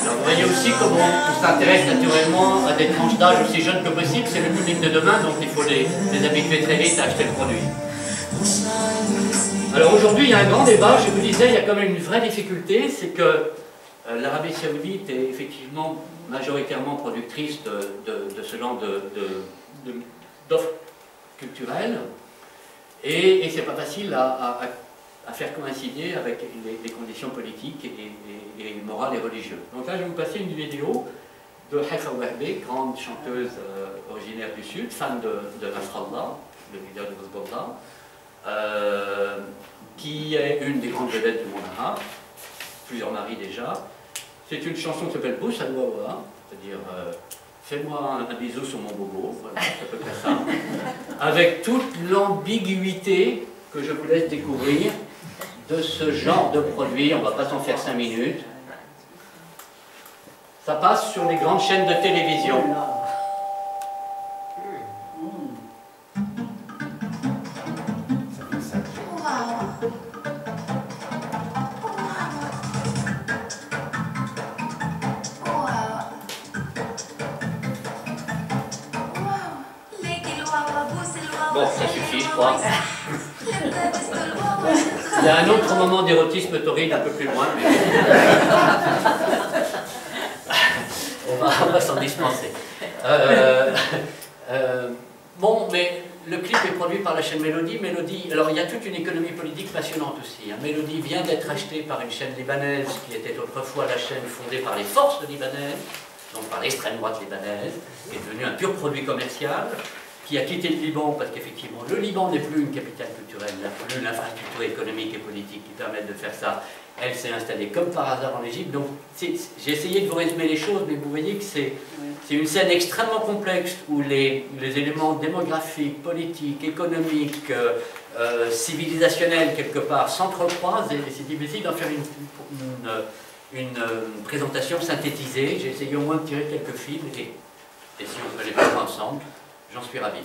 Alors vous voyez aussi comment on s'intéresse naturellement à des tranches d'âge aussi jeunes que possible. C'est le public de demain, donc il faut les habituer très vite à acheter le produit. Alors aujourd'hui, il y a un grand débat, je vous disais, il y a quand même une vraie difficulté, c'est que l'Arabie Saoudite est effectivement majoritairement productrice de ce genre d'offres culturelles, et c'est pas facile à faire coïncider avec les conditions politiques et morales et religieuses. Donc là, je vais vous passer une vidéo de Haifa Wahbe, grande chanteuse originaire du Sud, fan de Nasrallah, le leader de Hezbollah, qui est une des grandes vedettes du monde arabe, plusieurs maris déjà. C'est une chanson qui s'appelle Bouss al-Wawa, c'est-à-dire fais-moi un bisou sur mon bobo, voilà, c'est à peu près ça, avec toute l'ambiguïté que je vous laisse découvrir de ce genre de produit. On ne va pas s'en faire 5 minutes. Ça passe sur les grandes chaînes de télévision. Bon, ça suffit, je crois. Il y a un autre moment d'érotisme torride un peu plus loin, mais... on va s'en dispenser. Bon, mais le clip est produit par la chaîne Mélodie. Alors il y a toute une économie politique passionnante aussi. Mélodie vient d'être achetée par une chaîne libanaise qui était autrefois la chaîne fondée par les forces libanaises, donc par l'extrême droite libanaise, qui est devenue un pur produit commercial, qui a quitté le Liban parce qu'effectivement le Liban n'est plus une capitale culturelle, n'a plus l'infrastructure économique et politique qui permette de faire ça. Elle s'est installée comme par hasard en Égypte. Donc j'ai essayé de vous résumer les choses, mais vous voyez que c'est une scène extrêmement complexe où les éléments démographiques, politiques, économiques, civilisationnels quelque part s'entrecroisent et c'est difficile d'en faire une présentation synthétisée. J'ai essayé au moins de tirer quelques fils et si on peut les faire ensemble, j'en suis ravi.